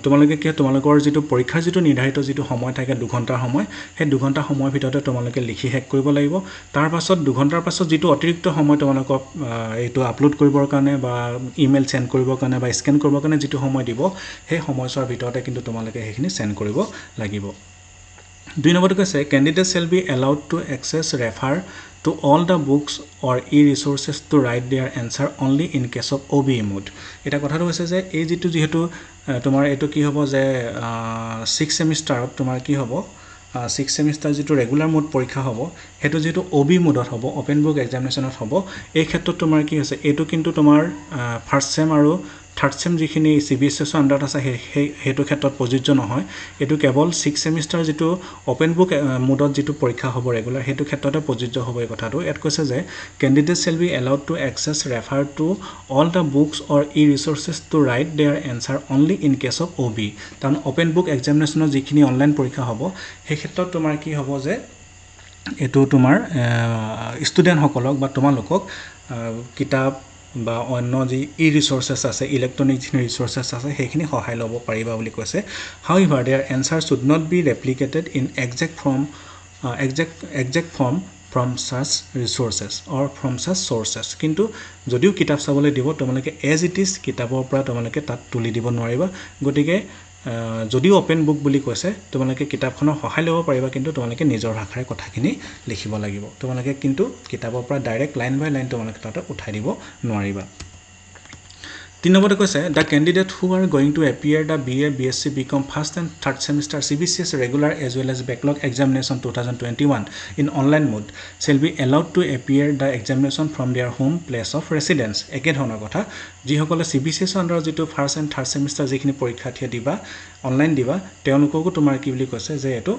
তোমালোকে কি তোমালোকৰ যেটো পৰীক্ষাৰ যেটো নিৰ্ধাৰিত যেটো সময় থাকে 2 ঘণ্টাৰ সময় সেই 2 ঘণ্টা সময়ৰ ভিতৰতে তোমালোকে লিখি হেক কৰিব লাগিব তাৰ পাছত 2 ঘণ্টাৰ পাছত যেটো অতিৰিক্ত সময় তোমালোকক এটো আপলোড কৰিবৰ কাৰণে বা ইমেইল সেন্ড কৰিবৰ কাৰণে বা স্ক্যান কৰিবৰ কাৰণে যেটো সময় দিব সেই সময়ছোৱাৰ ভিতৰতে কিন্তু তোমালোকে হেখিনি সেন্ড কৰিব লাগিব 2 নম্বৰটো কৈছে candidates shall be allowed to access refer to all the books or e-resources to write their answer only in case of OBE mode এটা কথাটো হৈছে যে এই যেহেতু তোমাৰ এটো কি হ'ব যে 6 সেমিষ্টাৰত তোমাৰ কি হ'ব 6 সেমিষ্টাৰ যেটো ৰেগুলাৰ মোড পৰীক্ষা হ'ব হেতু যেটো OBE মোডত হ'ব ওপেন বুক এক্সামিনেশনত হ'ব এই ক্ষেত্ৰত তোমাৰ কি হৈছে এটো কিন্তু তোমাৰ ফাৰ্স্ট সেম আৰু থাৰ্ড সেম যিখিনি CBSS আন্ডাৰত আছে হেতু ক্ষেত্ৰত প্ৰযোজ্য নহয় এটো কেৱল 6 সেমিষ্টাৰ যেটো ওপেন বুক মোডত যেটো পৰীক্ষা হ'ব ৰেগুলাৰ হেতু ক্ষেত্ৰতে প্ৰযোজ্য হ'ব এই কথাটো এত কৈছে যে candidates shall be allowed to access refer to all the books or e-resources to write their answer only in case of OBE কাৰণ ওপেন বুক এক্সামিনেশনৰ যিখিনি অনলাইন পৰীক্ষা হ'ব সেই ক্ষেত্ৰত তোমাৰ কি হ'ব যে এটো তোমাৰ ষ্টুডেন্ট সকলক বা তোমালোকক কিতাপ বা অন্য যি e-resources আছে ইলেক্ট্ৰনিক ৰিসোৰ্সেস আছে হেখিনি সহায় লব পাৰিবা বুলি কৈছে however their answer should not be replicated in exact form from such resources or from such sources কিন্তু যদিও কিতাপ চাবলৈ দিব তোমালোকে as it is কিতাপৰ পৰা তোমালোকে তাত তুলি দিব নোৱাৰিবা গতিকে যদিও অপেন বুক বুলি কৈছে তোমালোকে কিতাপখনৰ সহায় ল'ব পাৰিবা কিন্তু তোমালোকে নিজৰ ভাষাৰে কথাখিনি লিখিব লাগিব তোমালোকে কিন্তু কিতাপৰ পৰা ডাইৰেক্ট লাইন বাই লাইন তোমালোকে তাতে উঠাই দিব নোৱাৰিবা 3 নম্বৰতে কৈছে the candidate who are going to appear the BA BSc BCom first and third semester CBCS regular as well as backlog examination 2021 in online mode shall be allowed to appear the examination from their home place of residence একে ধৰণৰ কথা যিসকলে CBCS under যেটো first and third semester যিখিনি পৰীক্ষাৰ্থী দিবা online দিবা তেওঁলোককো তোমাৰ কি বুলি কৈছে যে এটো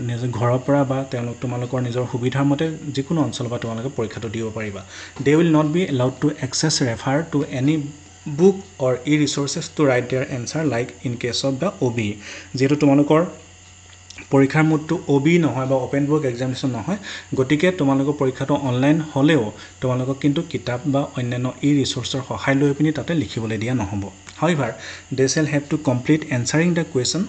নিজৰ ঘৰৰ পৰা বা তোমালোকৰ নিজৰ সুবিধাৰ মতে যিকোনো অঞ্চলৰ পৰা তোমালোকে পৰীক্ষাটো দিব পাৰিবা they will not be allowed to access refer to any book or e-resources to write their answer like in case of the OB যেটো তোমালোকৰ পৰীক্ষাৰ মোডটো OB নহয় বা ওপেন বুক এক্সামিনেশন নহয় গতিকে তোমালোকৰ পৰীক্ষাটো অনলাইন হলেও তোমালোকক কিন্তু কিতাপ বা অন্যান্য ই-ৰিসোৰ্সৰ সহায় লৈ পিনি তাতে লিখিবলৈ দিয়া নহব however they shall have to complete answering the question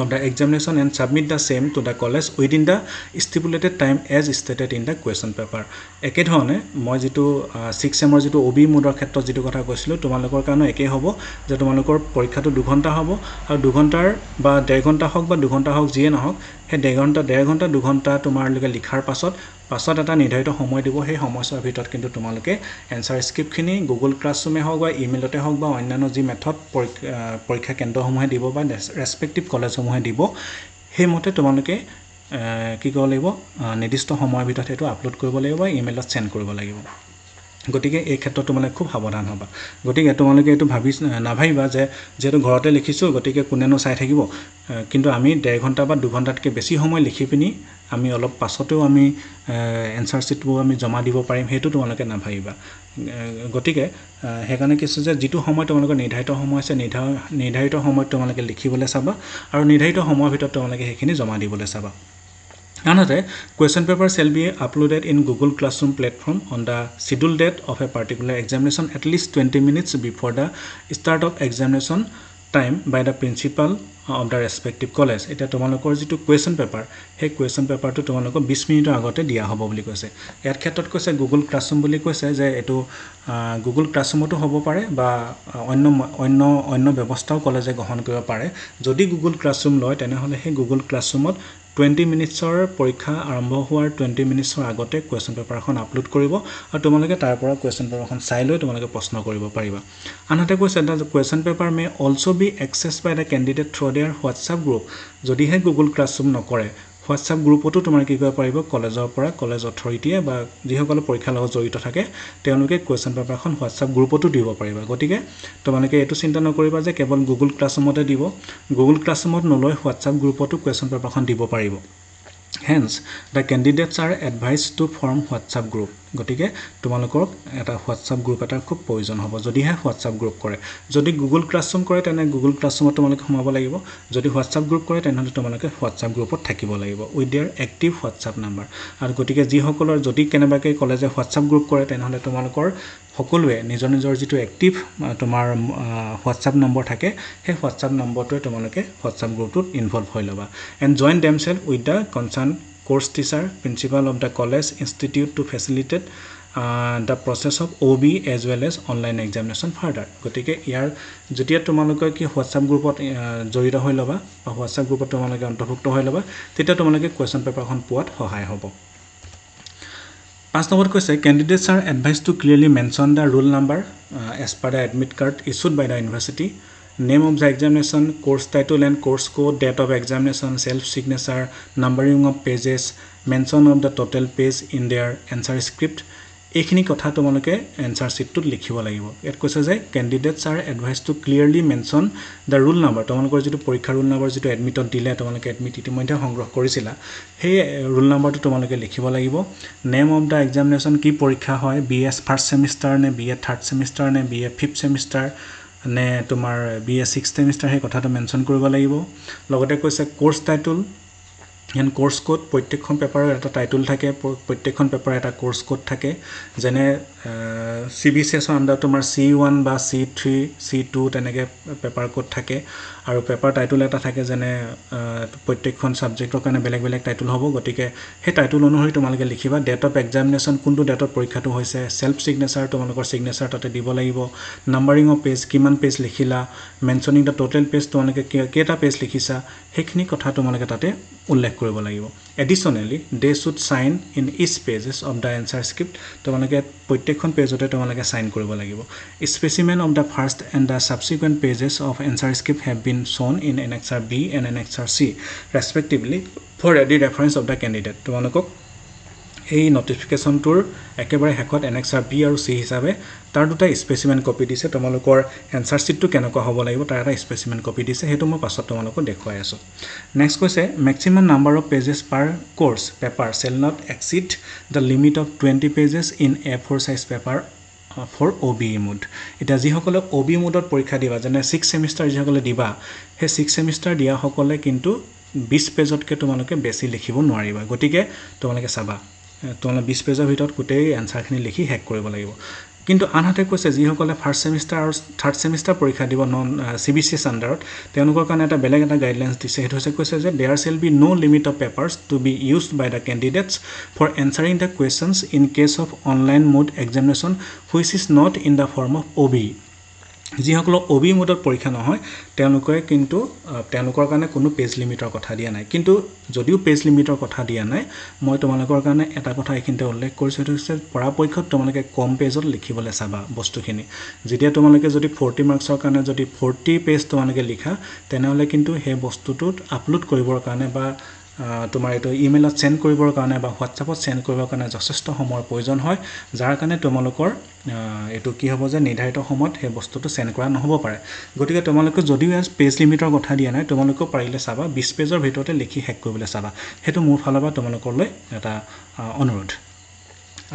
of the examination and submit the same to the college within the stipulated time as stated in the question paper একে ধৰণে মই যেটো 6 সেমৰ যেটো OB মোডৰ ক্ষেত্ৰত যেটো কথা কৈছিলো তোমালোকৰ কাৰণে একে হ'ব যে তোমালোকৰ পৰীক্ষাটো 2 ঘণ্টা হ'ব আৰু 2 ঘণ্টাৰ বা 1.5 ঘণ্টা হওক বা 2 ঘণ্টা হওক যিয়ে নহওক হে 1.5 ঘণ্টা 2 ঘণ্টা তোমাৰলৈকে লিখাৰ পাছত এটা নিৰ্ধাৰিত সময় দিব সেই সময়ৰ ভিতৰত কিন্তু তোমালোকে এনসাৰ স্ক্ৰিপ্টখিনি গুগল ক্লাছৰুমে হওক বা ইমেইলতে হওক বা অন্যান্য যি মেথড পৰীক্ষা কেন্দ্ৰসমূহে দিব বা ৰেসপেক্টিভ কলেজসমূহে দিব সেই মতে তোমালোকে কি কৰিব লাগিব নিৰ্দিষ্ট সময়ৰ ভিতৰত এটো আপলোড কৰিব লাগিব বা ইমেইলত সেন্ড কৰিব লাগিব গতিকে এই ক্ষেত্ৰত তোমালোকে খুব সাৱধান হ'বা গতিকে তোমালোকে এটো নাভাবিবা যে যেটো ঘৰতে লিখিছো গতিকে কোনেনো চাই থাকিব কিন্তু আমি 1.5 ঘণ্টা বা 2 ঘণ্টাতকৈ বেছি সময় লিখি পিনি আমি অলপ পাছতেও আমি এনসাৰ শিটবোৰ আমি জমা দিব পাৰিম হেতু তোমালোকে নাভাবিবা গতিকে হেকাৰণে কিছু যে যেটো সময় তোমালোকৰ নিৰ্ধাৰিত সময় আছে নিৰ্ধাৰিত সময়ত তোমালোকে লিখিবলৈ চাবা আৰু নিৰ্ধাৰিত সময়ৰ ভিতৰত তোমালোকে হেখিনি জমা দিবলৈ চাবা Another question paper shall be uploaded in Google Classroom platform on the scheduled date of a particular examination at least 20 minutes before the start of examination time by the principal of the respective college. এটা তোমালোকৰ যেটো question paper হে question paper টো তোমালোকৰ 20 মিনিটৰ আগতে দিয়া হ'ব বুলি কৈছে ইয়াৰ ক্ষেত্ৰত কৈছে Google Classroom বুলি কৈছে যে এটো Google Classroomতো হ'ব পাৰে বা অন্য ব্যৱস্থাও কলেজে গ্ৰহণ কৰিব পাৰে যদি Google Classroom লয় তেনেহলে হে Google Classroomত 20 মিনিটছৰ পৰীক্ষা আৰম্ভ হোৱাৰ 20 মিনিটছৰ আগতে কোৱেশ্চন পেপাৰখন আপলোড কৰিব আৰু তোমালোকে তাৰ পৰা কোৱেশ্চন পেপাৰখন চাই লৈ তোমালোকে প্ৰশ্ন কৰিব পাৰিবা আনহাতে কৈছে that the question paper may also be accessed by the candidate through their WhatsApp group যদিহে Google Classroom নকৰে WhatsApp গ্ৰুপতো তোমালোকে কি কৰিব পাৰিব কলেজৰ পৰা কলেজ অথৰিটিয়ে বা যিসকল পৰীক্ষাৰ লগত জড়িত থাকে তেওঁলোকে কোৱেশ্চন পেপাৰখন WhatsApp গ্ৰুপতো দিব পাৰিবা গতিকে তোমালোকে এটো চিন্তা নকৰিবা যে কেৱল Google Classroomতে দিব Google Classroomত নলৈ WhatsApp গ্ৰুপতো কোৱেশ্চন পেপাৰখন দিব পাৰিব Hence, the candidates are advised to form WhatsApp group. গতিকে তোমালোকৰ এটা WhatsApp group এটা খুব প্ৰয়োজন হ'ব যদিহে WhatsApp group কৰে যদি Google Classroom কৰে তেনে Google Classroomত তোমালোকে সোমাব লাগিব যদি WhatsApp group কৰে তেনে তোমালোকে WhatsApp groupত থাকিব লাগিব with their active WhatsApp number আৰু গতিকে যিসকলৰ যদি কেনেবাকৈ কলেজে WhatsApp group কৰে তেনেহলে তোমালোকৰ সকলোৱে নিজৰ যেটো এক্টিভ তোমাৰ WhatsApp নম্বৰ থাকে সেই WhatsApp নম্বৰটোৱে তোমালোকে WhatsApp গ্ৰুপটোত ইনভলভ হৈ লবা and join themselves with the concerned course teacher principal of the college institute to facilitate the process of OB as well as online examination further গতিকে ইয়াৰ যেতিয়া তোমালোকে কি WhatsApp গ্ৰুপত জড়িত হৈ লবা বা WhatsApp গ্ৰুপত তোমালোকে অন্তৰ্ভুক্ত হৈ লবা তেতিয়া তোমালোকে কোৱেশ্চন পেপাৰখন পোৱাত সহায় হ'ব 5 number question candidates are advised to clearly mention the roll number as per the admit card issued by the university name of the examination course title and course code date of examination self signature numbering of pages mention of the total page in their answer script এইখিনি কথা তোমালোকে answer sheet ত লিখিব লাগিব এত কৈছে যে candidates are advised to clearly mention the roll number তোমালোকৰ যেটো পৰীক্ষা roll number যেটো admitত দিলে তোমালোকে admit ইতিমধ্যে সংগ্ৰহ কৰিছিলা সেই roll numberটো তোমালোকে লিখিব লাগিব name of the examination কি পৰীক্ষা হয় BS first semester নে BA third semester নে BA fifth semester নে তোমাৰ BA sixth semester হে কথাটো মেনশন কৰিব লাগিব লগতে কৈছে course title and course code প্ৰত্যেকখন পেপাৰৰ এটা টাইটেল থাকে প্ৰত্যেকখন পেপাৰৰ এটা course code থাকে যেনে CBCS আন্ডাৰ তোমাৰ C1 বা C3 C2 তেনেকৈ পেপাৰ কোড থাকে আৰু পেপাৰ টাইটল এটা থাকে যেনে প্ৰত্যেকখন ছাবজেক্টৰ কাৰণে বেলেগ বেলেগ টাইটল হ'ব গতিকে সেই টাইটল অনুসৰি তোমালোকে লিখিবা ডেট অফ এক্সামিনেশ্যন কোনটো ডেটত পৰীক্ষাটো হৈছে সেলফ সিগনেচাৰ তোমালোকৰ সিগনেচাৰ তাতে দিব লাগিব নাম্বাৰিং অফ পেজ কিমান পেজ লিখিলা মেনশনিং দ্য টোটেল পেজ তোমালোকে কেইটা পেজ লিখিছা সেইখিনি কথা তোমালোকে তাতে উল্লেখ কৰিব লাগিব additionally they should sign in each pages of the answer script তোমালোকে প্ৰত্যেকখন পেজতে তোমালোকে সাইন কৰিব লাগিব specimen of the first and the subsequent pages of answer script have been shown in Annexure B and Annexure C respectively for ready reference of the candidate তোমালোকক এই নটিফিকেশনটোৰ একেবাৰে হেকত Annexure B আৰু C হিচাপে তাৰ দুটা specimen copy দিছে তোমালোকৰ answer শিটটো কেনেকুৱা হ'ব লাগিব তাৰ এটা স্পেচিমেন কপি দিছে হেতু মই পাছত তোমালোকক দেখুৱাই আছো নেক্সট কৈছে maximum number of pages per course paper shall not exceed the limit of 20 pages in A4 size paper for OBE mode এটা যিসকলে OBE মোডত পৰীক্ষা দিবা যেনে 6 সেমিস্টাৰ যিসকলে দিবা হে 6 সেমিস্টাৰ দিয়া সকলে কিন্তু 20 পেজতকে তোমালোকে বেছি লিখিব নোৱাৰিবা গতিকে তোমালোকে চাবা তোমালোকে 20 পেজৰ ভিতৰত গোটেই আনসাৰখিনি লিখি হেক কৰিব লাগিব কিন্তু আনহাতে কৈছে যিসকলে ফাৰ্স্ট সেমিস্টাৰ আৰু থাৰ্ড সেমিস্টাৰ পৰীক্ষা দিব নন CBCS আন্ডাৰত তেওঁলোকৰ কাৰণে এটা বেলেগ এটা গাইডলাইনছ দিছে হেতু হৈছে কৈছে যে there shall be no limit of papers to be used by the candidates for answering the questions in case of online mode examination which is not in the form of OBE যিসকল OBE মোডত পৰীক্ষা নহয় তেওঁলোকে কিন্তু তেওঁলোকৰ কাৰণে কোনো page লিমিটৰ কথা দিয়া নাই কিন্তু যদিও পেজ লিমিটৰ কথা দিয়া নাই মই তোমালোকৰ কাৰণে এটা কথা এখিনতে উল্লেখ কৰিছো সেইটো হৈছে পৰাপক্ষত তোমালোকে কম পেজত লিখিবলৈ চাবা বস্তুখিনি যেতিয়া তোমালোকে যদি 40 মাৰ্কছৰ কাৰণে যদি 40 পেজ তোমালোকে লিখা তেনেহলে কিন্তু সেই বস্তুটোত আপলোড কৰিবৰ কাৰণে বা তোমাৰ এটো ইমেইলত সেন্ড কৰিবৰ কাৰণে বা হোৱাটসএপত সেন্ড কৰিবৰ কাৰণে যথেষ্ট সময়ৰ প্ৰয়োজন হয় যাৰ কাৰণে তোমালোকৰ এটো কি হ'ব যে নিৰ্ধাৰিত সময়ত সেই বস্তুটো সেন্ড কৰা নহব পাৰে গতিকে তোমালোকে যদিও পেজ লিমিটৰ কথা দিয়া নাই তোমালোকে পাৰিলে চাবা 20 পেজৰ ভিতৰতে লিখি হেক কৰিবলৈ চাবা হেতু মোৰ ফালৰ পৰা তোমালোকলৈ এটা অনুৰোধ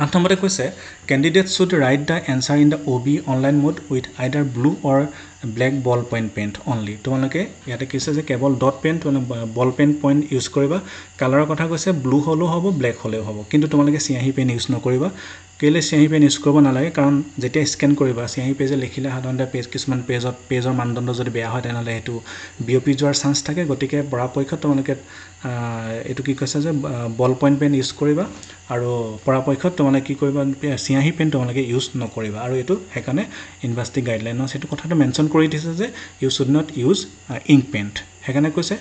আনহাতে কৈছে candidates should write the answer in the OBE online mode with either blue or black ball point only তোমালোকে ইয়াতে কৈছে যে কেৱল dot PAN ball pen point use কৰিবা কালাৰৰ কথা কৈছে ব্লু হলো হ'ব ব্ল্যাক হলেও হ'ব কিন্তু তোমালোকে সিয়াহি পেন ইউজ নকৰিবা কেলে সিয়াহি পেন ইউজ কৰিব নালাগে কাৰণ যেতিয়া স্ক্যান কৰিবা সিয়াহি পেজে লিখিলে সাধাৰণতে পেজ কিছুমান পেজৰ মানদণ্ড যদি বেয়া হয় তেনেহলে হেতু বিওপি যোৱাৰ চান্স থাকে গতিকে পৰাপক্ষত তোমালোকে এটো কি কৈছে যে বল পইণ্ট পেন ইউজ কৰিবা আৰু পৰাপক্ষত তোমালোকে কি কৰিবা সিয়াহি পেন তোমালোকে ইউজ নকৰিবা আৰু এটো হেকানে ইউনিভাৰ্সিটি গাইডলাইনৰ সেটো কথাটো মেনশন কৰি দিছে যে you should not use ink pen হেকানে কৈছে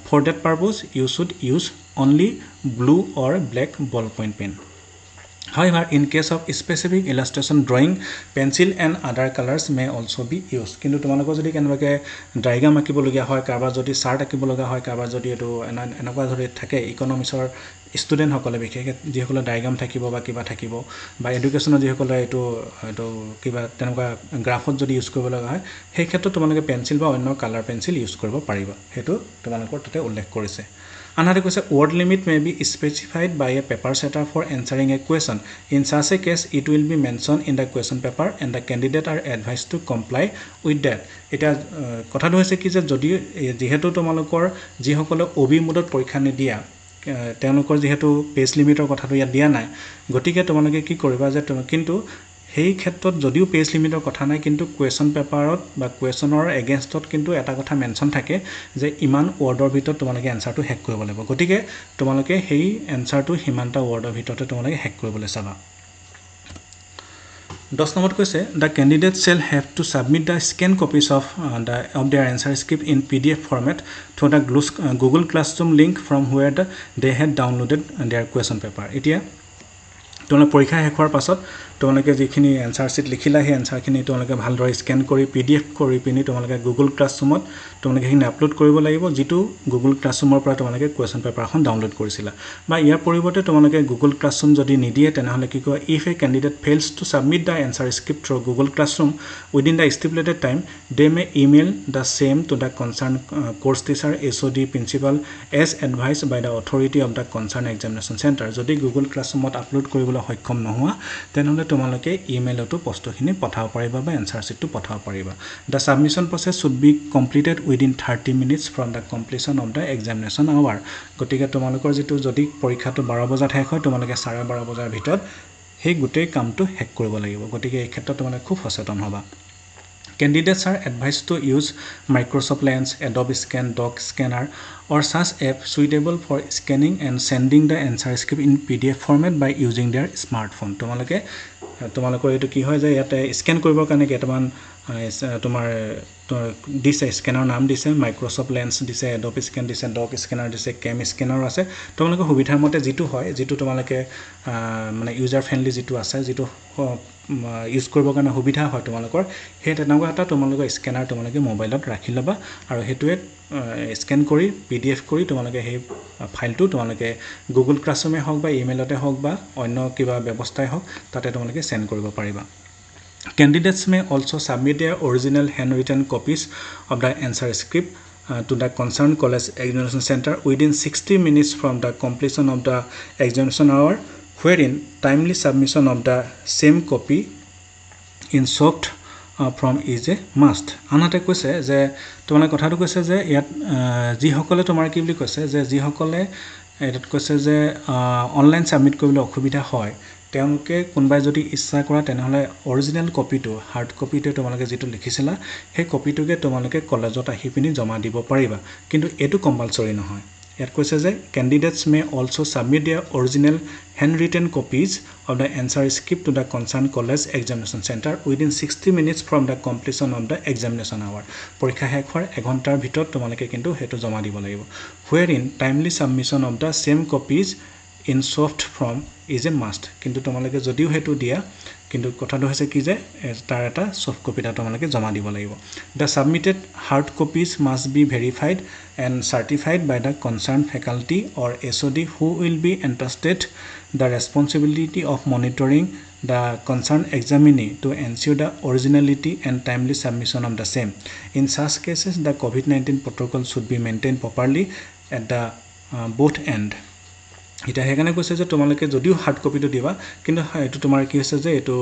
for that purpose you should use only blue or black ball point pen However, in case of specific illustration drawing, pencil and other colors may also be used. কিন্তু তোমালোকৰ যদি কেনেবাকে diagram আঁকিব লগা হয় কাৰবাৰ যদি চাৰ্ট আঁকিব লগা হয় কাৰবাৰ যদি এটো এনেকুৱা ধৰি থাকে ইকনমিক্সৰ ষ্টুডেন্ট সকলে বিশেষকৈ যিসকলে ডায়াগ্ৰাম থাকিব বা কিবা থাকিব বা এডুকেশ্যনৰ যিসকলে এটো কিবা তেনেকুৱা গ্ৰাফত যদি ইউজ কৰিব লগা হয় সেই ক্ষেত্ৰত তোমালোকে পেন্সিল বা অন্য কালাৰ পেন্সিল ইউজ কৰিব পাৰিবা হেতু তোমালোকৰ তাতে উল্লেখ কৰিছে Another question, word limit may be specified by a paper setter for answering a question. In such a case, it will be mentioned in the question paper and the candidate are advised to comply with that. It has কথাটো হৈছে কি যে যদি যেহেতু তোমালোকৰ যিসকলে OBE মোডত পৰীক্ষা নিদিয়া তেওঁলোকৰ যেহেতু পেজ লিমিটৰ কথাটো ইয়াত দিয়া নাই গতিকে তোমালোকে কি কৰিবা যে কিন্তু সেই ক্ষেত্ৰত যদিও পেজ লিমিটৰ কথা নাই কিন্তু কোৱেশ্চন পেপাৰত বা কোৱেশ্চনৰ এগেইনষ্টত কিন্তু এটা কথা মেনশন থাকে যে ইমান ওয়াৰ্ডৰ ভিতৰত তোমালোকে এনসাৰটো হেক কৰিব লাগিব গতিকে তোমালোকে সেই এনসাৰটো হিমানটা ওয়াৰ্ডৰ ভিতৰতে তোমালোকে হেক কৰিবলৈ চাবা 10 নম্বৰত কৈছে the candidate shall have to submit the scanned copies of their answer script in PDF format to the Google Classroom link from where they had downloaded their question paper এতিয়া তোমালোকে পৰীক্ষা শেষ হোৱাৰ পাছত তোমালোকে যিখিনি এনসাৰ শিট লিখিলা সেই এনসাৰখিনি তোমালোকে ভালদৰে স্ক্যান কৰি PDF কৰি পিনি তোমালোকে Google Classroomত তোমালোকে হিনে আপলোড কৰিব লাগিব যেটো Google Classroomৰ পৰা তোমালোকে কোৱেশ্চন পেপাৰখন ডাউনলোড কৰিছিলা বা ইয়াৰ পৰিৱৰ্তে তোমালোকে Google Classroom যদি নিদিয়ে তেনেহলে কি কয় if a candidate fails to submit the answer script through Google Classroom within the stipulated time they may email the same to the concerned course teacher HOD principal as advised by the authority of the concerned examination center যদি Google Classroomত upload কৰিবলৈ সক্ষম নোহোৱা তেনেহলে তোমালোকে ইমেইলতো প্ৰশ্নখিনি পঠাব পাৰিবা বা answer শিটটো পঠাব পাৰিবা the submission process should be completed within 30 minutes from the completion of the examination hour গতিকে তোমালোকৰ যেটো যদি পৰীক্ষাটো 12 বজাত শেষ হয় তোমালোকে 12:30 বজাৰ ভিতৰত সেই গোটেই কামটো হেক কৰিব লাগিব গতিকে এই ক্ষেত্ৰত তোমালোকে খুব সচেতন হ'বা Candidates are advised to use Microsoft Lens, Adobe Scan, Doc Scanner or such app suitable for scanning and sending the answer script in PDF format by using their smartphone. তোমালোকৰ এইটো কি হয় যে ইয়াতে স্ক্যান কৰিবৰ কাৰণে কেইটামান তোমাৰ দিছে স্ক্যানৰ নাম দিছে মাইক্ৰসফট লেন্স দিছে এডোবি স্ক্যান দিছে ডক স্ক্যানাৰ দিছে কেম স্ক্যানাৰ আছে তোমালোকৰ সুবিধাৰ মতে যেটো হয় যেটো তোমালোকে মানে ইউজাৰ ফ্ৰেন্ডলি যেটো আছে যেটো ইউজ কৰিবৰ কাৰণে সুবিধা হয় তোমালোকৰ হে তেনেকুৱা এটা তোমালোকৰ স্ক্যানাৰ তোমালোকে মোবাইলত ৰাখি লবা আৰু হেতুৱে স্ক্যান কৰি পিডিএফ কৰি তোমালোকে হে ফাইলটো তোমালোকে গুগল ক্লাছৰুমে হওক বা ইমেইলতে হওক বা অন্য কিবা ব্যৱস্থাই হওক তাতে তোমালোকে সেন্ড কৰিব পাৰিবা Candidates may also submit their original handwritten copies of the answer script to the concerned college examination center within 60 minutes from the completion of the examination hour, wherein timely submission of the same copy in soft from is a must. আনহাতে কৈছে যে তোমালোকে কথাটো কৈছে যে ইয়াত যিসকলে তোমাৰ কি বুলি কৈছে যে যিসকলে এটাত কৈছে যে অনলাইন সাবমিট কৰিবলৈ অসুবিধা হয় তেওঁলোকে কোনবাই যদি ইচ্ছা কৰা তেনেহলে অৰিজিনাল কপিটো হাৰ্ড কপিটো তোমালোকে যেটো লিখিছিলা সেই কপিটোকে তোমালোকে কলেজত আহি পিনি জমা দিব পাৰিবা কিন্তু এটো কম্পালসৰি নহয় ইয়াত কৈছে যে candidates may also submit their original handwritten copies of the answer script to the concerned college examination center within 60 minutes from the completion of the examination hour পৰীক্ষা শেষ হোৱাৰ 1 ঘণ্টাৰ ভিতৰত তোমালোকে কিন্তু হেতু জমা দিব লাগিব wherein timely submission of the same copies in soft form is a must কিন্তু তোমালোকে যদিও হেতু দিয়া কিন্তু কথাটো হৈছে কি যে তাৰ এটা সফট কপিটা তোমালোকে জমা দিব লাগিব the submitted hard copies must be verified and certified by the concerned faculty or SOD who will be entrusted the responsibility of monitoring the concerned examinee to ensure the originality and timely submission of the same in such cases the COVID-19 protocol should be maintained properly at the both end এটা হেগানে কৈছে যে তোমালোকে যদিও hard কপিটো দিবা কিন্তু এটো তোমাৰ কি হৈছে যে এটো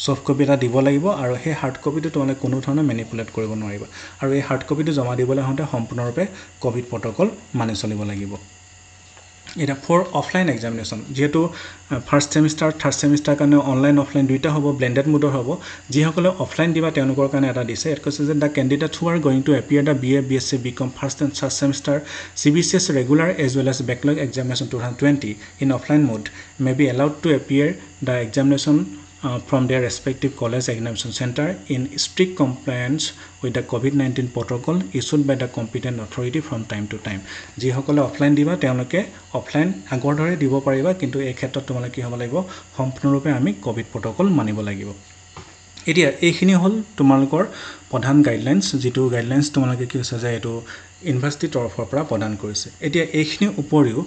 সফট কপি এটা দিব লাগিব আৰু সেই হাৰ্ড কপিটো তোমালোকে কোনো ধৰণৰ ম্যানিপুলেট কৰিব নোৱাৰিবা আৰু এই হাৰ্ড কপিটো জমা দিবলৈ হওঁতে সম্পূৰ্ণৰূপে কোভিড প্ৰটোকল মানি চলিব লাগিব এটা ফৰ অফলাইন এক্সামিনেশন যেহেতু ফাৰ্স্ট সেমিস্টাৰ থাৰ্ড সেমিস্টাৰ কাৰণে অনলাইন অফলাইন দুইটা হ'ব ব্লেন্ডেড মোডৰ হ'ব যিসকলে অফলাইন দিবা তেওঁলোকৰ কাৰণে এটা দিছে এত কৈছে যে the candidates who are going to appear the BA BSc BCom first and third semester CBCS regular as well as backlog examination 2020 in offline mode may be allowed to appear the examination from their respective college examination center in strict compliance with the COVID-19 protocol issued by the competent authority from time to time. যিসকলে offline দিবা তেওঁলোকে offline আগৰ দৰে দিব পাৰিবা কিন্তু এই ক্ষেত্ৰত তোমালোকে কি হ'ব লাগিব সম্পূৰ্ণৰূপে আমি কোভিড প্ৰটোকল মানিব লাগিব এতিয়া এইখিনি হল তোমালোকৰ প্ৰধান গাইডলাইনছ যেটো গাইডলাইনছ তোমালোকে কি হৈছে যে এটো ইউনিভাৰ্সিটি তৰফৰ পৰা প্ৰদান কৰিছে এতিয়া এইখিনি উপৰিও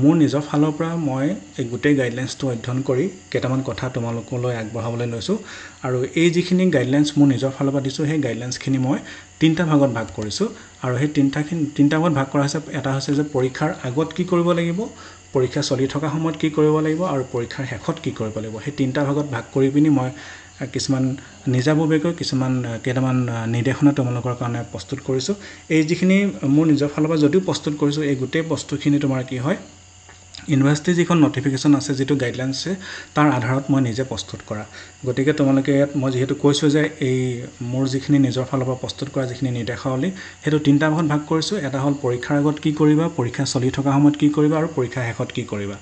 মোৰ নিজৰ ফালৰ পৰা মই এই গোটেই গাইডলাইনছটো অধ্যয়ন কৰি কেটামান কথা তোমালোকলৈ আগবঢ়াবলৈ লৈছো আৰু এই যিখিনি গাইডলাইনছ মোৰ নিজৰ ফালৰ পৰা দিছো সেই গাইডলাইনছখিনি মই তিনটা ভাগত ভাগ কৰিছো আৰু সেই তিনটা ভাগত ভাগ কৰা হৈছে এটা হৈছে যে পৰীক্ষাৰ আগত কি কৰিব লাগিব পৰীক্ষা চলি থকা সময়ত কি কৰিব লাগিব আৰু পৰীক্ষাৰ শেষত কি কৰিব লাগিব সেই তিনটা ভাগত ভাগ কৰি পিনি মই কিছুমান নিজাববীয়াকৈ কিছুমান কেটামান নিৰ্দেশনা তোমালোকৰ কাৰণে প্ৰস্তুত কৰিছো এই যিখিনি মোৰ নিজৰ ফালৰ পৰা যদিও প্ৰস্তুত কৰিছো এই গোটেই বস্তুখিনি তোমাৰ কি হয় ইউনিভাৰ্সিটি যিখন নটিফিকেশন আছে যেটো গাইডলাইনছ আছে তাৰ আধাৰত মই নিজে প্ৰস্তুত কৰা গতিকে তোমালোকে মই যেহেতু কৈছো যে এই মোৰ যিখিনি নিজৰ ফালৰ পৰা প্ৰস্তুত কৰা যিখিনি নিৰ্দেশাৱলী হেতু তিনটা ভাগত ভাগ কৰিছো এটা হল পৰীক্ষাৰ আগত কি কৰিবা পৰীক্ষা চলি থকা সময়ত কি কৰিবা আৰু পৰীক্ষা শেষত কি কৰিবা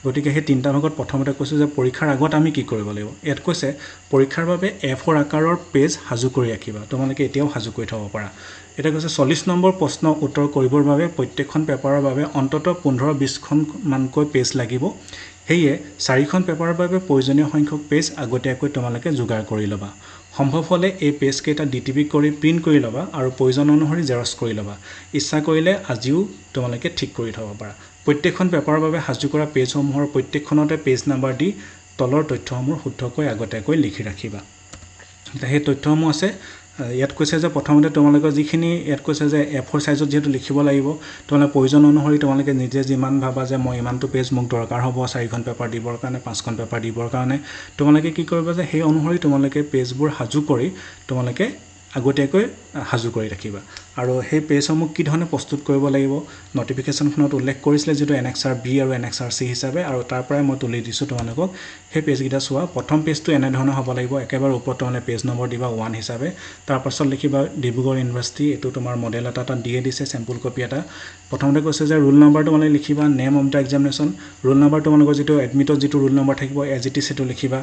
গতিকে সেই তিনটা ভাগত প্ৰথমতে কৈছো যে পৰীক্ষাৰ আগত আমি কি কৰিব লাগিব ইয়াত কৈছে পৰীক্ষাৰ বাবে A4 আকাৰৰ পেজ সাজু কৰি ৰাখিবা তোমালোকে এতিয়াও সাজু কৰি থব পাৰা এটা কৈছে 40 নম্বৰ প্ৰশ্ন উত্তৰ কৰিবৰ বাবে প্ৰত্যেকখন পেপাৰৰ বাবে অন্তত 15-20 খন মানকৈ পেজ লাগিব হেয়ে 4খন পেপাৰৰ বাবে প্ৰয়োজনীয় সংখ্যক পেজ আগতীয়াকৈ তোমালোকে যোগাৰ কৰি লবা সম্ভৱ হলে এই পেজ কেটা ডিটিপি কৰি প্ৰিন্ট কৰি লবা আৰু প্ৰয়োজন অনুসৰি জেৰক্স কৰি লবা ইচ্ছা কৰিলে আজিও তোমালোকে ঠিক কৰি থব পাৰা প্ৰত্যেকখন পেপাৰৰ বাবে সাজু কৰা পেজসমূহৰ প্ৰত্যেকখনতে পেজ নাম্বাৰ দি তলৰ তথ্যসমূহ শুদ্ধকৈ আগতীয়াকৈ লিখি ৰাখিবা সেই তথ্যসমূহ আছে ইয়াত কৈছে যে প্ৰথমতে তোমালোকৰ যিখিনি ইয়াত কৈছে যে A4 সাইজত যেটো লিখিব লাগিব তোমালোকে প্ৰয়োজন অনুসৰি তোমালোকে নিজে যিমান ভাবা যে মই ইমানটো পেজ মোক দৰকাৰ হ'ব 4খন পেপাৰ দিবৰ কাৰণে 5খন পেপাৰ দিবৰ কাৰণে তোমালোকে কি কৰিবা যে সেই অনুসৰি তোমালোকে পেজবোৰ সাজু কৰি তোমালোকে আগতীয়াকৈ সাজু কৰি ৰাখিবা আৰু সেই পেজসমূহ কি ধৰণে প্ৰস্তুত কৰিব লাগিব নটিফিকেশ্যনখনত উল্লেখ কৰিছিলে যেটো এনএক্সআৰ বি আৰু এনএক্সআৰ সি হিচাপে আৰু তাৰ পৰাই মই তুলি দিছোঁ তোমালোকক সেই পেজকেইটা চোৱা প্ৰথম পেজটো এনে ধৰণৰ হ'ব লাগিব একেবাৰে ওপৰত তোমালোকে পেজ নম্বৰ দিবা 1 হিচাপে তাৰ পাছত লিখিবা ডিব্ৰুগড় ইউনিভাৰ্চিটি এটো তোমাৰ মডেল এটা তাত দিয়ে দিছে স্যাম্পল কপি এটা প্ৰথমতে কৈছে যে ৰোল নম্বৰ তোমালোকে লিখিবা name of the examination roll number তোমালোকৰ যেটো এডমিটত যেটো ৰোল নম্বৰ থাকিব এজ ইট ইজ সেটো লিখিবা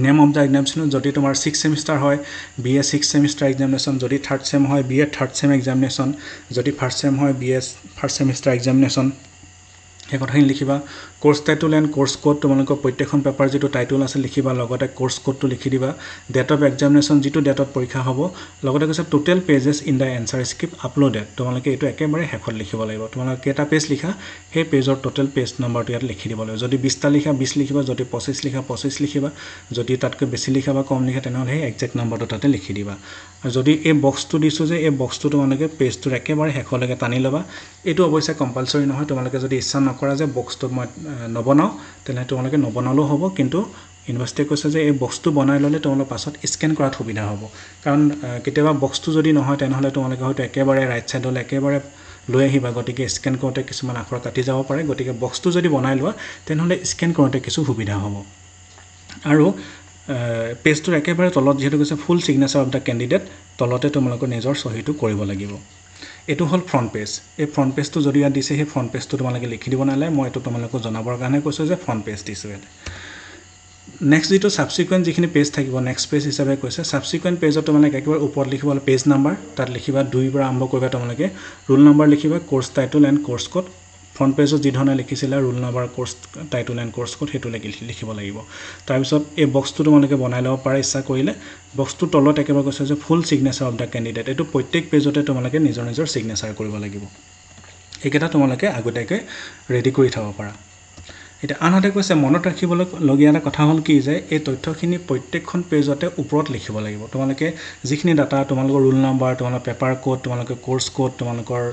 নেম অফ দা এক্সামিনেশ্যন যদি তোমাৰ 6 সেমিষ্টাৰ হয় বিএ 6 সেমিষ্টাৰ এক্সামিনেশ্যন যদি 3rd সেম হয় বিএ 3rd সেম এক্সামিনেশ্যন যদি 1st সেম হয় বিএ 1st সেমিষ্টাৰ এক্সামিনেশ্যন এই কথাখিনি লিখিবা course title and course code তোমালোকৰ প্ৰত্যেকখন পেপাৰ যেটো টাইটেল আছে লিখিবা লগতে কোৰ্স কোডটো লিখি দিবা ডেট অফ এক্সামিনেশ্যন যেটো ডেটত পৰীক্ষা হ'ব লগতে কৈছে total pages in the answer script uploaded তোমালোকে এটো একেবাৰে হেকত লিখিব লাগিব তোমালোকে কেটা পেজ লিখা সেই পেজৰ টোটেল পেজ নম্বৰটো ইয়াত লিখি দিব লাগিব যদি 20টা লিখা 20 লিখিবা যদি 25 লিখা 25 লিখিবা যদি তাতকৈ বেছি লিখা বা কম লিখা তেনেহলে সেই এক্সাক্ট নম্বৰটো তাতে লিখি দিবা আৰু যদি এই বক্সটো দিছো যে এই বক্সটো তোমালোকে পেজটোৰ একেবাৰে হেকলৈকে টানি লবা এটো অৱশ্যে কম্পালসৰি নহয় তোমালোকে যদি ইচ্ছা নকৰা যে বক্সটো মই নবনাও তেনে তোমালোকে নবনালেও হ'ব কিন্তু ইউনিভাৰ্সিটি কৈছে যে এই বক্সটো বনাই ললে তোমালোক পাছত স্ক্যান কৰাত সুবিধা হ'ব কাৰণ কেতিয়াবা বক্সটো যদি নহয় তেনেহলে তোমালোকে হয়তো একেবাৰে ৰাইট সাইডলৈ একেবাৰে লৈ আহিবা গতিকে স্ক্যান কৰোতে কিছুমান আখৰ কাটি যাব পাৰে গতিকে বক্সটো যদি বনাই লোৱা তেনেহলে স্ক্যান কৰোতে কিছু সুবিধা হ'ব আৰু পেজটোৰ একেবাৰে তলত যেটো কৈছে ফুল সিগনেচাৰ অফ দা ক্যান্ডিডেট তলতে তোমালোকৰ নিজৰ সহিটো কৰিব লাগিব এটো হল ফ্ৰন্ট পেজ এই ফ্ৰন্ট পেজটো যদি ইয়াত দিছে সেই ফ্ৰন্ট পেজটো তোমালোকে লিখি দিব নালে মই এটো তোমালোকক জনাবৰ কাৰণে কৈছো যে ফ্ৰন্ট পেজ দিছো নেক্সট যেটো সাবসিকুৱেন্ট যিখিনি পেজ থাকিব নেক্সট পেজ হিচাপে কৈছে সাবসিকুৱেন্ট পেজত তোমালোকে একেবাৰে ওপৰত লিখিব পেজ নাম্বাৰ তাত লিখিবা 2 পৰা আৰম্ভ কৰিবা তোমালোকে ৰোল নম্বৰ লিখিবা course title and course code front পেজত যি ধৰণে লিখিছিলা roll number course title and course code হেতু লিখিব লাগিব তাৰ পিছত এই বক্সটো তোমালোকে বনাই লব পাৰে ইচ্ছা কৰিলে বক্সটো তলত একেবাৰে কৈছে যে ফুল সিগনেচাৰ অফ দা ক্যান্ডিডেট এটো প্ৰত্যেক পেজতে তোমালোকে নিজৰ নিজৰ সিগনেচাৰ কৰিব লাগিব এইকেইটা তোমালোকে আগতীয়াকৈ ৰেডি কৰি থব পাৰা এটা আনহাতে কৈছে মনত ৰাখিবলগীয়া এটা কথা হল কি যে এই তথ্যখিনি প্ৰত্যেকখন পেজতে ওপৰত লিখিব লাগিব তোমালোকে যিখিনি ডাটা তোমালোকৰ ৰোল নম্বৰ তোমালোকৰ পেপাৰ কোড তোমালোকৰ কোৰ্স কোড তোমালোকৰ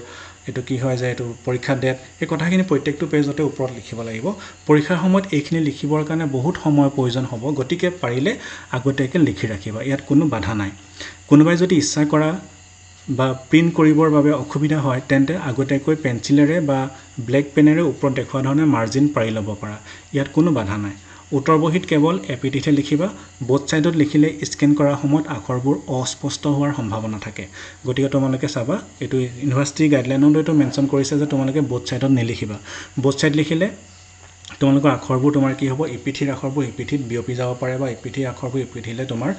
এটো কি হয় যে এটো পৰীক্ষা ডেট এই কথাখিনি প্ৰত্যেকটো পেজতে ওপৰত লিখিব লাগিব পৰীক্ষাৰ সময়ত এইখিনি লিখিবৰ কাৰণে বহুত সময় প্ৰয়োজন হ'ব গতিকে পাৰিলে আগতীয়াকৈ লিখি ৰাখিবা ইয়াত কোনো বাধা নাই কোনোবাই যদি ইচ্ছা কৰা বা প্ৰিন্ট কৰিবৰ বাবে অসুবিধা হয় তেন্তে আগতীয়াকৈ পেন্সিলেৰে বা ব্ল্যাক পেনেৰে ওপৰত দেখুৱা ধৰণে মাৰ্জিন পাৰি ল'ব পাৰা ইয়াত কোনো বাধা নাই উত্তৰ বহিত কেৱল এপিটিতে লিখিবা বোথ সাইডত লিখিলে স্ক্যান কৰাৰ সময়ত আখৰবোৰ অস্পষ্ট হোৱাৰ সম্ভাৱনা থাকে গতিকে তোমালোকে চাবা এটো ইউনিভাৰ্সিটি গাইডলাইনত এটো মেনশন কৰিছে যে তোমালোকে বোথ সাইডত নেলিখিবা বোথ সাইড লিখিলে তোমালোকৰ আখৰবোৰ তোমাৰ কি হ'ব ইপিঠিৰ আখৰবোৰ ইপিঠিত বিয়পি যাব পাৰে বা ইপিঠিৰ আখৰবোৰ ইপিঠিলে তোমাৰ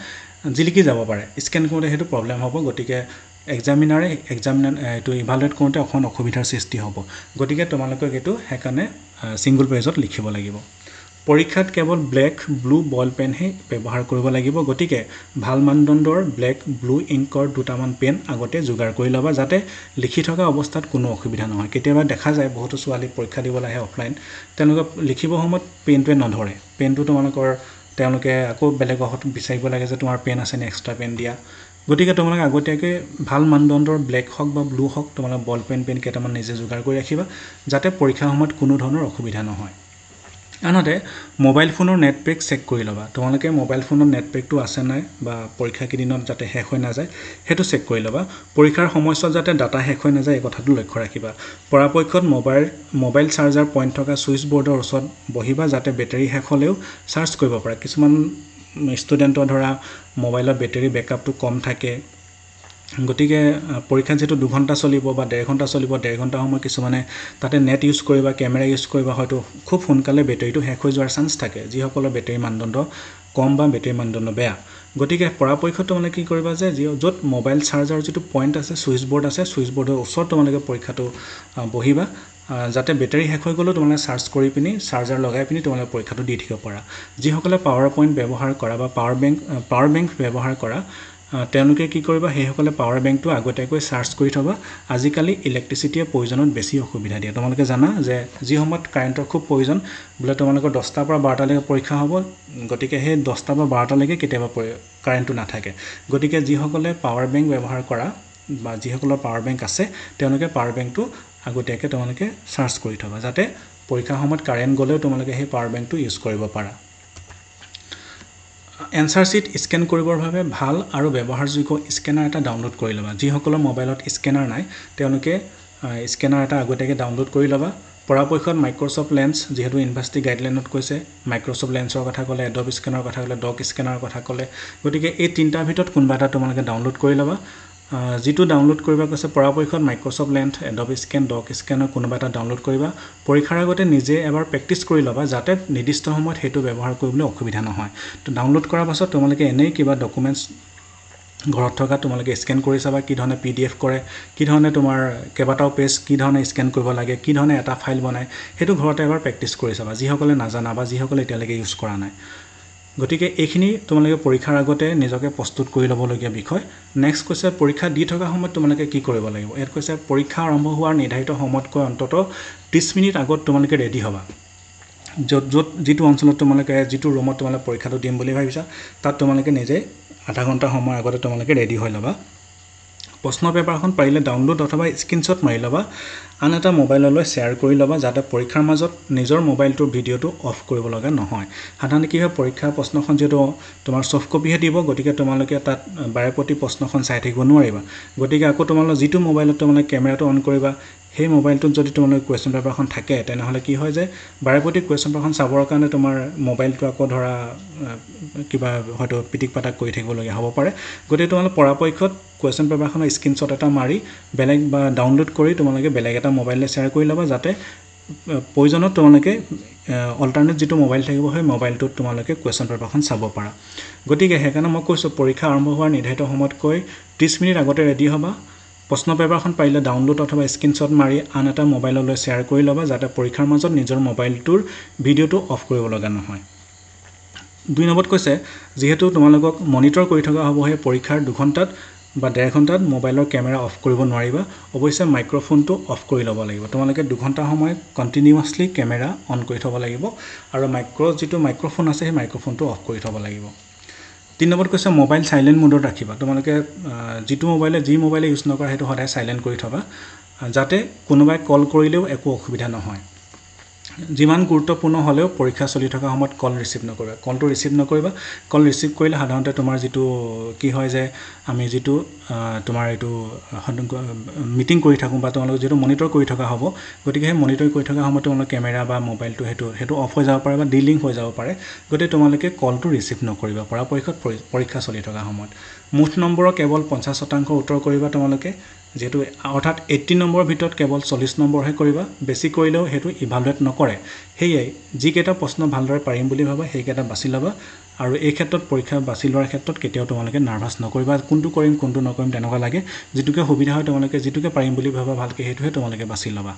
জিলিকি যাব পাৰে স্ক্যান কৰোতে হেতু প্ৰবলেম হ'ব গতিকে এক্সামিনাৰে এটো ইভালুৱেট কৰোতে অখন অসুবিধাৰ সৃষ্টি হ'ব গতিকে তোমালোকক এটো হেকানে সিঙ্গল পেজত লিখিব লাগিব পৰীক্ষাত কেৱল ব্ল্যাক ব্লু বল পেন হে ব্যৱহাৰ কৰিব লাগিব গতিকে ভাল মানদণ্ডৰ ব্ল্যাক ব্লু ইংকৰ দুটামান পেন আগতে যোগাৰ কৰি লবা যাতে লিখি থকা অৱস্থাত কোনো অসুবিধা নহয় কেতিয়াবা দেখা যায় বহুতো ছোৱালী পৰীক্ষা দিবলৈ আহে অফলাইন তেওঁলোকে লিখিব সময়ত পেনটোৱে নধৰে পেনটো তোমালোকৰ তেওঁলোকে আকৌ বেলেগত বিচাৰিব লাগে যে তোমাৰ পেন আছে নে এক্সট্ৰা পেন দিয়া গতিকে তোমালোকে আগতীয়াকৈ ভাল মানদণ্ডৰ ব্ল্যাক হক বা ব্লু হক তোমালোকে বল পেন কেইটামান নিজে যোগাৰ কৰি ৰাখিবা যাতে পৰীক্ষাৰ সময়ত কোনো ধৰণৰ অসুবিধা নহয় আনহাতে মোবাইল ফোনৰ নেট পেক চেক কৰি লবা তোমালোকে মোবাইল ফোনৰ নেট পেকটো আছে নাই বা পৰীক্ষা কিদিনত যাতে শেষ হৈ না যায় হেতু চেক কৰি লবা পৰীক্ষাৰ সময়ত যাতে ডাটা শেষ হৈ না যায় এই কথাটো লক্ষ্য ৰাখিবা পৰাপক্ষত মোবাইল চাৰ্জাৰ পইণ্ট থকা সুইচ বৰ্ডৰ ওচৰত বহিবা যাতে বেটাৰী শেষ হলেও চাৰ্জ কৰিব পাৰে কিছুমান ষ্টুডেন্টৰ ধৰা মোবাইলৰ বেটাৰী ব্যাকআপটো কম থাকে গতিকে পৰীক্ষা যেটো 2 ঘণ্টা চলিব বা 1.5 ঘণ্টা চলিব 1.5 ঘণ্টা সময় কিছুমানে তাতে নেট ইউজ কৰিবা ক্যামেৰা ইউজ কৰিবা হয়তো খুব সোনকালে বেটাৰীটো শেষ হৈ যোৱাৰ চান্স থাকে যি সকলৰ বেটাৰী মানদণ্ড কম বা বেটাৰী মানদণ্ড বেয়া গতিকে পৰাপক্ষত তোমালোকে কি কৰিবা যে যত মোবাইল চাৰ্জাৰ যেটো পইণ্ট আছে সুইচ বৰ্ড আছে সুইচ বৰ্ডৰ ওচৰত তোমালোকে পৰীক্ষাটো বহিবা যাতে বেটাৰী শেষ হৈ গলো তোমালোকে চাৰ্জ কৰি পিনি চাৰ্জাৰ লগাই পিনি তোমালোকে পৰীক্ষাটো দি থাকিব পাৰা যি সকলে পাৱাৰ পইণ্ট ব্যৱহাৰ কৰা বা পাৱাৰ বেংক ব্যৱহাৰ কৰা তেওঁলোকে কি কৰিবা সেই সকলে পাৱাৰ বেংকটো আগতীয়াকৈ চাৰ্জ কৰি থবা আজিকালি ইলেক্ট্ৰিচিটিয়ে প্ৰয়োজনত বেছি অসুবিধা দিয়ে তোমালোকে জানা যে যি সময়ত কাৰেণ্টৰ খুব প্ৰয়োজন বলে তোমালোকৰ 10টা পৰা 12টা লৈকে পৰীক্ষা হ'ব গতিকে সেই 10টা পৰা 12টা লৈকে কেতিয়াবা কাৰেণ্টটো নাথাকে গতিকে যি সকলে পাৱাৰ বেংক ব্যৱহাৰ কৰা বা যি সকলৰ পাৱাৰ বেংক আছে তেওঁলোকে পাৱাৰ বেংকটো আগতীয়াকৈ তোমালোকে চাৰ্জ কৰি থবা যাতে পৰীক্ষাৰ সময়ত কাৰেণ্ট গলেও তোমালোকে সেই পাৱাৰ বেংকটো ইউজ কৰিব পাৰা এনসাৰ চিট স্কেন কৰিবৰ বাবে ভাল আৰু ব্যৱহাৰযোগ্য স্কেনাৰ এটা ডাউনলোড কৰি ল'বা যিসকলৰ মোবাইলত স্কেনাৰ নাই তেওঁলোকে স্কেনাৰ এটা আগতীয়াকৈ ডাউনলোড কৰি ল'বা পৰাপক্ষত মাইক্ৰ'ছফ্ট লেন্স যেহেতু ইউনিভাৰ্চিটি গাইডলাইনত কৈছে মাইক্ৰ'ছফ্ট লেন্সৰ কথা ক'লে এডব স্কেনাৰৰ কথা ক'লে ডক স্কেনাৰৰ কথা ক'লে গতিকে এই তিনিটাৰ ভিতৰত কোনোবা এটা তোমালোকে ডাউনলোড কৰি ল'বা যেটো ডাউনলোড কৰিবা কৈছে পৰাপক্ষত Microsoft Lens Adobe Scan Doc Scanner কোনোবা এটা ডাউনলোড কৰিবা পৰীক্ষাৰ আগতে নিজে এবাৰ প্ৰেক্টিছ কৰি ল'বা যাতে নিৰ্দিষ্ট সময়ত সেইটো ব্যৱহাৰ কৰিবলৈ অসুবিধা নহয় তো ডাউনলোড কৰাৰ পাছত তোমালোকে এনেই কিবা ডকুমেণ্টছ ঘৰত থকা তোমালোকে স্কেন কৰি চাবা কি ধৰণে PDF কৰে কি ধৰণে তোমাৰ কেইবাটাও পেজ কি ধৰণে স্কেন কৰিব লাগে কি ধৰণে এটা ফাইল বনায় সেইটো ঘৰতে এবাৰ প্ৰেক্টিছ কৰি চাবা যিসকলে নাজানা বা যিসকলে এতিয়ালৈকে ইউজ কৰা নাই গতিকে এইখিনি তোমালোকে পৰীক্ষাৰ আগতে নিজকে প্ৰস্তুত কৰি ল'বলগীয়া বিষয় নেক্সট কৈছে পৰীক্ষা দি থকা সময়ত তোমালোকে কি কৰিব লাগিব ইয়াত কৈছে পৰীক্ষা আৰম্ভ হোৱাৰ নিৰ্ধাৰিত সময়তকৈ অন্ততঃ 30 মিনিট আগত তোমালোকে ৰেডি হ'বা য'ত যিটো অঞ্চলত তোমালোকে যিটো ৰুমত তোমালোকে পৰীক্ষাটো দিম বুলি ভাবিছা তাত তোমালোকে নিজে আধা ঘণ্টা সময় আগতে তোমালোকে ৰেডি হৈ ল'বা প্ৰশ্ন পেপাৰখন পাৰিলে ডাউনলোড অথবা স্ক্ৰীনশ্বট মাৰি ল'বা আন এটা মোবাইললৈ শ্বেয়াৰ কৰি ল'বা যাতে পৰীক্ষাৰ মাজত নিজৰ মোবাইলটোৰ ভিডিঅ'টো অফ কৰিব লগা নহয় সাধাৰণতে কি হয় পৰীক্ষাৰ প্ৰশ্নখন যেটো তোমাৰ সফ্ট কপিহে দিব গতিকে তোমালোকে তাত বাৰে প্ৰতি প্ৰশ্নখন চাই থাকিব নোৱাৰিবা গতিকে আকৌ তোমালোকে যিটো মোবাইলত তোমালোকে কেমেৰাটো অন কৰিবা সেই মোবাইলটোত যদি তোমালোকে কুৱেশ্যন পেপাৰখন থাকে তেনেহ'লে কি হয় যে বাৰে প্ৰতি কুৱেশ্যন পেপাৰখন চাবৰ কাৰণে তোমাৰ মোবাইলটো আকৌ ধৰা কিবা হয়তো পিটিক পাটাক কৰি থাকিবলগীয়া হ'ব পাৰে গতিকে তোমালোকে পৰাপক্ষত কুৱেশ্যন পেপাৰখনৰ স্ক্ৰীনশ্বট এটা মাৰি বেলেগ বা ডাউনলোড কৰি তোমালোকে বেলেগ এটা মোবাইললৈ শ্বেয়াৰ কৰি ল'বা যাতে প্ৰয়োজনত তোমালোকে অল্টাৰনেট যিটো মোবাইল থাকিব সেই মোবাইলটোত তোমালোকে কুৱেশ্যন পেপাৰখন চাব পাৰা গতিকে সেইকাৰণে মই কৈছোঁ পৰীক্ষা আৰম্ভ হোৱাৰ নিৰ্ধাৰিত সময়তকৈ 30 মিনিট আগতে ৰেডি হ'বা প্ৰশ্ন পেপাৰখন পাৰিলে ডাউনলোড অথবা স্ক্ৰীনশ্বট মাৰি আন এটা মোবাইললৈ শ্বেয়াৰ কৰি ল'বা যাতে পৰীক্ষাৰ মাজত নিজৰ মোবাইলটোৰ ভিডিঅ'টো অফ কৰিব লগা নহয় 2 নম্বৰত কৈছে যেহেতু তোমালোকক মনিটৰ কৰি থকা হ'ব সেই পৰীক্ষাৰ 2 ঘণ্টাত বা 1.5 ঘণ্টাত মোবাইলৰ কেমেৰা অফ কৰিব নোৱাৰিবা অৱশ্যে মাইক্ৰফোনটো অফ কৰি ল'ব লাগিব তোমালোকে 2 ঘণ্টা সময় কণ্টিনিউৱাছলি কেমেৰা অন কৰি থ'ব লাগিব আৰু যিটো মাইক্ৰফোন আছে সেই মাইক্ৰফোনটো অফ কৰি থ'ব লাগিব 3 নম্বৰত কৈছে মোবাইল সাইলেন্ট মোডত ৰাখিবা তোমালোকে যিটো মোবাইলে ইউজ নকৰা সেইটো সদায় সাইলেন্ট কৰি থবা যাতে কোনোবাই কল কৰিলেও একো অসুবিধা নহয় যিমান গুৰুত্বপূৰ্ণ হ'লেও পৰীক্ষা চলি থকা সময়ত কল ৰিসিভ নকৰিবা কলটো ৰিসিভ নকৰিবা কল ৰিসিভ কৰিলে সাধাৰণতে তোমাৰ যেটো কি হয় যে আমি যেটো তোমাৰ এটো মিটিং কৰি থাকোঁ বা তোমালোক যেটো মনিটৰ কৰি থকা হ'ব গতিকে সেই মনিটৰ কৰি থকা সময়ত তোমালোক কেমেৰা বা মোবাইলটো হেতু অফ হৈ যাব পাৰে বা ডিলিং হৈ যাব পাৰে গতিকে তোমালোকে কলটো ৰিসিভ নকৰিবা পৰাপক্ষত পৰীক্ষা চলি থকা সময়ত মুঠ নম্বৰৰ কেৱল 50% উত্তৰ কৰিবা তোমালোকে যেটো অৰ্থাৎ 80 নম্বৰৰ ভিতৰত কেৱল 40 নম্বৰহে কৰিবা বেছি কৰিলেও হেতু ইভালুৱেট নকৰে হেয়াই যি কেইটা প্ৰশ্ন ভালদৰে পাৰিম বুলি ভাবা সেই কেইটা বাছি ল'বা আৰু এই ক্ষেত্ৰত পৰীক্ষা বাছি লোৱাৰ ক্ষেত্ৰত কেতিয়াও তোমালোকে নাৰ্ভাছ নকৰিবা কোনটো কৰিম কোনটো নকৰিম তেনেকুৱা লাগে যেটোকে সুবিধা হয় তোমালোকে যেটোকে পাৰিম বুলি ভাবা ভালকে হেতুহে তোমালোকে বাছি ল'বা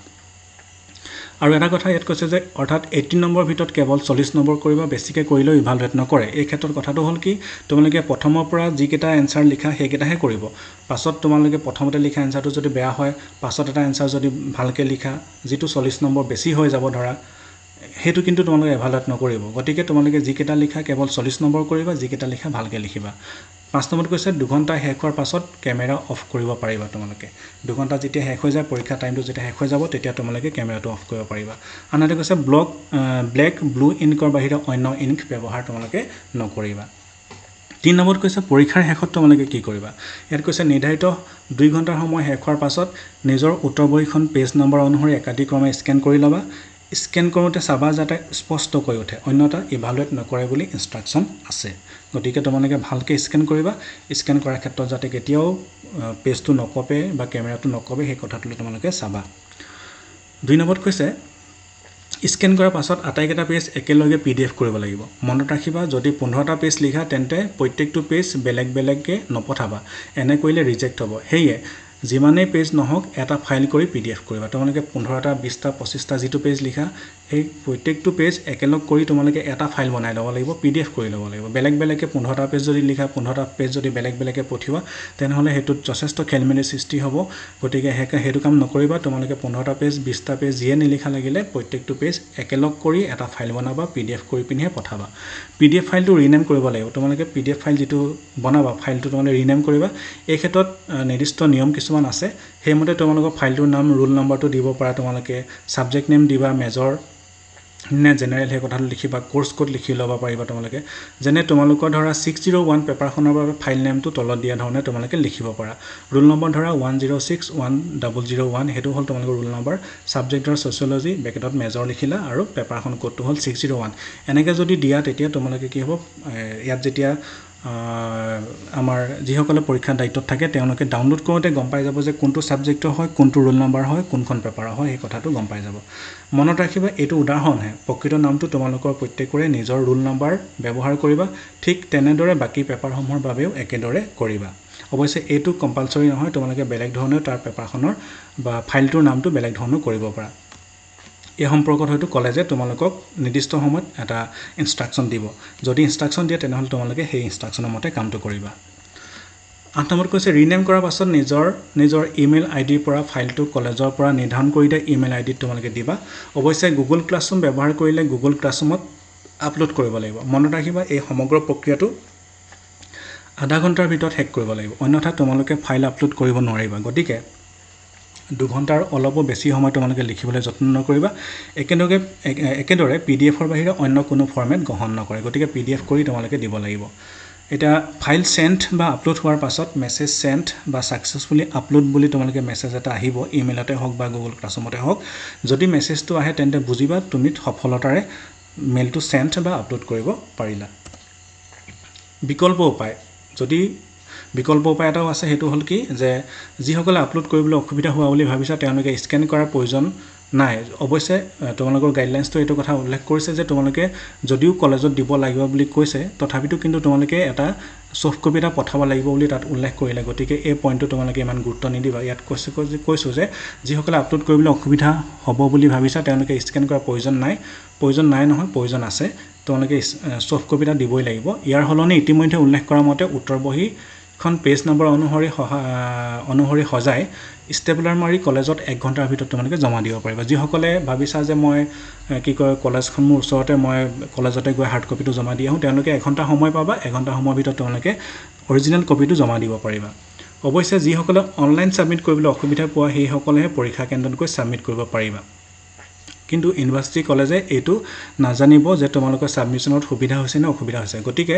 আৰু এটা কথা ইয়াত কৈছে যে অৰ্থাৎ 80 নম্বৰৰ ভিতৰত কেৱল 40 নম্বৰ কৰিবা বেছিকৈ কৰিলেও ইভালুৱেট নকৰে এই ক্ষেত্ৰত কথাটো হ'ল কি তোমালোকে প্ৰথমৰ পৰা যি কেইটা এনসাৰ লিখা সেই কেইটাহে কৰিব পাছত তোমালোকে প্ৰথমতে লিখা এনসাৰটো যদি বেয়া হয় পাছত এটা এনসাৰ যদি ভালকৈ লিখা যেটো 40 নম্বৰ বেছি হৈ যাব ধৰা হেতু কিন্তু তোমালোকে ইভালুৱেট নকৰিব গতিকে তোমালোকে যি কেইটা লিখা কেৱল 40 নম্বৰ কৰিবা যি কেইটা লিখা ভালকৈ লিখিবা 5 নম্বৰত কৈছে 2 ঘণ্টা শেষ হোৱাৰ পাছত কেমেৰা অফ কৰিব পাৰিবা তোমালোকে 2 ঘণ্টা যেতিয়া শেষ হৈ যায় পৰীক্ষা টাইমটো যেতিয়া শেষ হৈ যাব তেতিয়া তোমালোকে কেমেৰাটো অফ কৰিব পাৰিবা আনহাতে কৈছে ব্লেক ব্লু ইনকৰ বাহিৰে অন্য ইনক ব্যৱহাৰ তোমালোকে নকৰিবা 3 নম্বৰত কৈছে পৰীক্ষাৰ শেষত তোমালোকে কি কৰিবা ইয়াত কৈছে নিৰ্ধাৰিত 2 ঘণ্টাৰ সময় শেষ হোৱাৰ পাছত নিজৰ উত্তৰ বহীখন পেজ নম্বৰ অনুসৰি একাধিক্ৰমে স্কেন কৰি ল'বা স্কেন কৰোঁতে চাবা যাতে স্পষ্টকৈ উঠে অন্যথা ইভালুৱেট নকৰে বুলি ইনষ্ট্ৰাকচন আছে গতিকে তোমালোকে ভালকৈ স্কেন কৰিবা স্কেন কৰাৰ ক্ষেত্ৰত যাতে কেতিয়াও পেজটো নকপে বা কেমেৰাটো নকপে সেই কথাটো তোমালোকে চাবা 2 নম্বৰত কৈছে স্কেন কৰাৰ পাছত আটাইকেইটা পেজ একেলগে PDF কৰিব লাগিব মনত ৰাখিবা যদি 15টা পেজ লিখা তেন্তে প্ৰত্যেকটো পেজ বেলেগকৈ নপঠাবা এনে কৰিলে ৰিজেক্ট হ'ব হেয়ে যিমানে পেজ নহওক এটা ফাইল কৰি PDF কৰিবা তোমালোকে 15টা 20টা 25টা যেটো পেজ লিখা এই প্ৰত্যেকটো পেজ একেলগ কৰি তোমালোকে এটা ফাইল বনাই ল'ব লাগিব PDF কৰি ল'ব লাগিব বেলেগকৈ 15টা পেজ যদি লিখা 15টা পেজ যদি বেলেগকৈ পঠিওৱা তেনেহলে হেতুত যথেষ্ট খেলমেলি সৃষ্টি হ'ব গতিকে হেতু কাম নকৰিবা তোমালোকে 15টা পেজ 20টা পেজ যিয়ে নিলিখা লাগিলে প্ৰত্যেকটো পেজ একেলগ কৰি এটা ফাইল বনাবা PDF কৰি পিনিহে পঠাবা PDF ফাইলটো ৰিনেম কৰিব লাগিব তোমালোকে PDF ফাইল যেটো বনাবা ফাইলটো তোমালোকে ৰিনেম কৰিবা এই ক্ষেত্ৰত নিৰ্দিষ্ট নিয়ম কিছুমান আছে সেইমতে তোমালোকৰ ফাইলটোৰ নাম ৰোল নম্বৰটো দিব পাৰা তোমালোকে সাবজেক্ট নেম দিবা মেজৰ নে জেনেৰেল সেই কথাটো লিখিবা কোৰ্ছ কোড লিখি ল'ব পাৰিবা তোমালোকে যেনে তোমালোকৰ ধৰা 601 পেপাৰখনৰ বাবে ফাইল নেমটো তলত দিয়া ধৰণে তোমালোকে লিখিব পাৰা ৰোল নম্বৰ ধৰা 106101 হেতু হ'ল তোমালোকৰ ৰোল নম্বৰ সাবজেক্টৰ সোশিয়োলজি ব্ৰেকেটত মেজৰ লিখিলা আৰু পেপাৰখন কোডটো হ'ল 601 এনেকৈ যদি দিয়া তেতিয়া তোমালোকে কি হ'ব ইয়াত যেতিয়া আমাৰ যিসকলে পৰীক্ষা দায়িত্বত থাকে তেওঁলোকে ডাউনলোড কৰোঁতে গম পাই যাব যে কোনটো সাবজেক্টৰ হয় কোনটো ৰোল নম্বৰ হয় কোনখন পেপাৰৰ হয় এই কথাটো গম পাই যাব মনত ৰাখিবা এইটো উদাহৰণহে প্ৰকৃত নামটো তোমালোকৰ প্ৰত্যেকৰে নিজৰ ৰোল নম্বৰ ব্যৱহাৰ কৰিবা ঠিক তেনেদৰে বাকি পেপাৰসমূহৰ বাবেও একেদৰে কৰিবা অৱশ্যে এইটো কম্পালসৰি নহয় তোমালোকে বেলেগ ধৰণে তাৰ পেপাৰখনৰ বা ফাইলটোৰ নামটো বেলেগ ধৰণে কৰিব পাৰা এই সম্পৰ্কত হয়তো কলেজে তোমালোকক নিৰ্দিষ্ট সময়ত এটা ইনষ্ট্ৰাকচন দিব যদি ইনষ্ট্ৰাকচন দিয়ে তেনেহলে তোমালোকে সেই ইনষ্ট্ৰাকচনৰ মতে কামটো কৰিবা 8 নম্বৰ কৈছে ৰিনেম কৰাৰ পাছত নিজৰ ইমেইল আইডিৰ পৰা ফাইলটো কলেজৰ পৰা নিৰ্ধাৰণ কৰি দিয়া ইমেইল আইডিত তোমালোকে দিবা অৱশ্যে গুগল ক্লাছৰুম ব্যৱহাৰ কৰিলে গুগল ক্লাছৰুমত আপলোড কৰিব লাগিব মনত ৰাখিবা এই সমগ্ৰ প্ৰক্ৰিয়াটো আধা ঘণ্টাৰ ভিতৰত শেষ কৰিব লাগিব অন্যথা তোমালোকে ফাইল আপলোড কৰিব নোৱাৰিবা গতিকে 2 ঘণ্টাৰ অলপো বেছি সময় তোমালোকে লিখিবলৈ যত্ন নকৰিবা একেদৰে পিডিএফৰ বাহিৰে অন্য কোনো ফৰমেট গ্ৰহণ নকৰে গতিকে পিডিএফ কৰি তোমালোকে দিব লাগিব এটা ফাইল সেন্ড বা আপলোড হোৱাৰ পাছত মেছেজ সেন্ড বা সাকসেসফুলি আপলোড বুলি তোমালোকে মেছেজ এটা আহিব ইমেইলতে হওক বা গুগল ক্লাছৰুমতে হওক যদি মেছেজটো আহে তেন্তে বুজিবা তুমি সফলতাৰে মেইলটো সেন্ড বা আপলোড কৰিব পাৰিলা বিকল্প উপায় যদি বিকল্প উপায় এটাও আছে হেতু হল কি যে যিসকলে আপলোড কৰিবলৈ অসুবিধা হোৱা বুলি ভাবিছা তেওঁলোকে স্ক্যান কৰাৰ প্ৰয়োজন নাই অৱশ্যে তোমালোকৰ গাইডলাইনছটো এইটো কথা উল্লেখ কৰিছে যে তোমালোকে যদিও কলেজত দিব লাগিব বুলি কৈছে তথাপিতো কিন্তু তোমালোকে এটা সফট কপি এটা পঠাব লাগিব বুলি তাত উল্লেখ কৰিলে গতিকে এই পইণ্টটো তোমালোকে ইমান গুৰুত্ব নিদিবা ইয়াত কৈছো যে যিসকলে আপলোড কৰিবলৈ অসুবিধা হ'ব বুলি ভাবিছা তেওঁলোকে স্ক্যান কৰাৰ প্ৰয়োজন নাই নহয় প্ৰয়োজন আছে তোমালোকে সফট কপি এটা দিবই লাগিব ইয়াৰ হলনি ইতিমধ্যে উল্লেখ কৰা মতে উত্তৰ বহি খন পেজ নম্বৰ অনুসৰি সজাই ষ্টেপলাৰ মাৰি কলেজত 1 ঘণ্টাৰ ভিতৰত তোমালোকে জমা দিব পাৰিবা যিসকলে ভাবিছা যে মই কি কয় কলেজখন মোৰ ওচৰতে মই কলেজতে গৈ হাৰ্ড কপিটো জমা দি আহোঁ তেওঁলোকে 1 ঘণ্টা সময় পাবা 1 ঘণ্টা সময়ৰ ভিতৰত তোমালোকে অৰিজিনেল কপিটো জমা দিব পাৰিবা অৱশ্যে যিসকলে অনলাইন সাবমিট কৰিবলৈ অসুবিধা পোৱা সেই সকলেহে পৰীক্ষা কেন্দ্ৰত গৈ সাবমিট কৰিব পাৰিবা কিন্তু ইউনিভাৰ্সিটি কলেজে এইটো নাজানিব যে তোমালোকৰ সাবমিশনত সুবিধা হৈছে নে অসুবিধা হৈছে গতিকে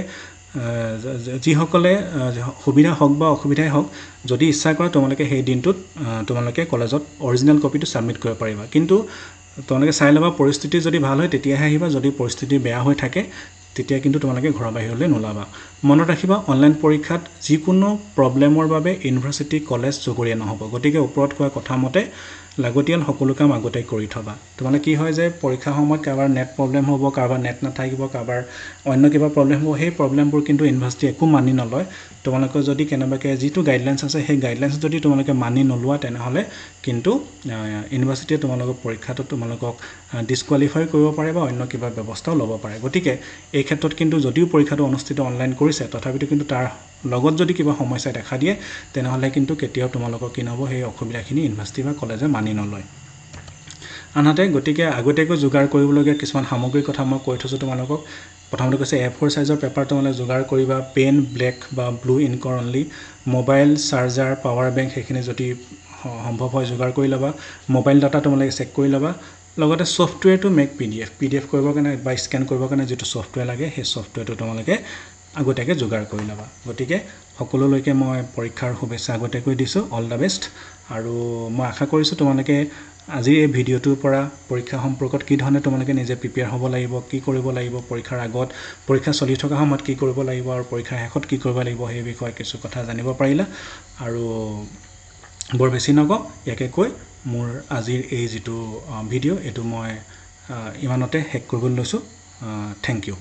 যিসকলে সুবিধা হওক বা অসুবিধাই হওক যদি ইচ্ছা কৰা তোমালোকে সেই দিনটোত তোমালোকে কলেজত অৰিজিনেল কপিটো সাবমিট কৰিব পাৰিবা কিন্তু তোমালোকে চাই লবা পৰিস্থিতি যদি ভাল হয় তেতিয়াহে আহিবা যদি পৰিস্থিতি বেয়া হৈ থাকে তেতিয়া কিন্তু তোমালোকে ঘৰৰ বাহিৰলৈ নোলাবা মনত ৰাখিবা অনলাইন পৰীক্ষাত যিকোনো প্ৰবলেমৰ বাবে ইউনিভাৰ্সিটি কলেজ জগৰীয়া নহব গতিকে ওপৰত কোৱা কথা মতে লাগতিয়াল সকলো কাম আগতে কৰি থবা তোমালে কি হয় যে পৰীক্ষা সময়ত কাবাৰ নেট প্ৰবলেম হ'ব কাবাৰ নেট নাথাকিব কাবাৰ অন্য কিবা প্ৰবলেম হ'ব সেই প্ৰবলেমবোৰ কিন্তু ইউনিভাৰ্সিটি একো মানি নলয় তোমালোকে যদি কেনেবাকে যেটো গাইডলাইনছ আছে সেই গাইডলাইনছ যদি তোমালোকে মানি নলোৱা তেনেহলে কিন্তু ইউনিভাৰ্সিটিয়ে তোমালোকৰ পৰীক্ষাটো তোমালোকক ডিসকোৱালিফাই কৰিব পাৰে বা অন্য কিবা ব্যৱস্থাও ল'ব পাৰে গতিকে এই ক্ষেত্ৰত কিন্তু যদিও পৰীক্ষাটো অনুষ্ঠিত অনলাইন কৰিছে তথাপিতো কিন্তু তাৰ লগত যদি কিবা সমস্যা দেখা দিয়ে তেনেহলে কিন্তু কেতিয়াও তোমালোকৰ কি নহব সেই অসুবিধাখিনি ইউনিভাৰ্সিটি বা কলেজে মানি নলয় আনহাতে গতিকে আগতেকৈ যোগাৰ কৰিবলগীয়া কিছুমান সামগ্ৰীৰ কথা মই কৈ থৈছো তোমালোকক প্ৰথমতে কৈছে A4 সাইজৰ পেপাৰ তোমালোকে যোগাৰ কৰিবা পেন ব্লেক বা ব্লু ইনকৰ only mobile charger power bank সেইখিনি যদি সম্ভৱ হয় যোগাৰ কৰি লবা মোবাইল ডাটা তোমালোকে চেক কৰি লবা লগতে সফটওয়্যাৰ টু মেক পিডিএফ কৰিবৰ কাৰণে বা স্ক্যান কৰিবৰ কাৰণে যেটো সফটওয়্যাৰ লাগে সেই সফটওয়্যাৰটো তোমালোকে আগতেকৈ যোগাৰ কৰি লবা গতিকে সকলোলৈকে মই পৰীক্ষাৰ শুভেচ্ছা আগতেকৈ দিছো অল দা বেষ্ট আৰু মই আশা কৰিছো তোমালোকে আজি এই ভিডিওটোৰ পৰা পৰীক্ষা সম্পৰ্কত কি ধৰণে তোমালোকে নিজে প্ৰিপেয়াৰ হ'ব লাগিব কি কৰিব লাগিব পৰীক্ষাৰ আগত পৰীক্ষা চলি থকা সময়ত কি কৰিব লাগিব আৰু পৰীক্ষাৰ শেষত কি কৰিব লাগিব সেই বিষয়ে কিছু কথা জানিব পাৰিলা আৰু বৰ বেছি নক ইয়াকে কৈ মোৰ আজিৰ এই যেটো ভিডিও এটো মই ইমানতে শেষ কৰিবলৈ লৈছো থ্যাংক ইউ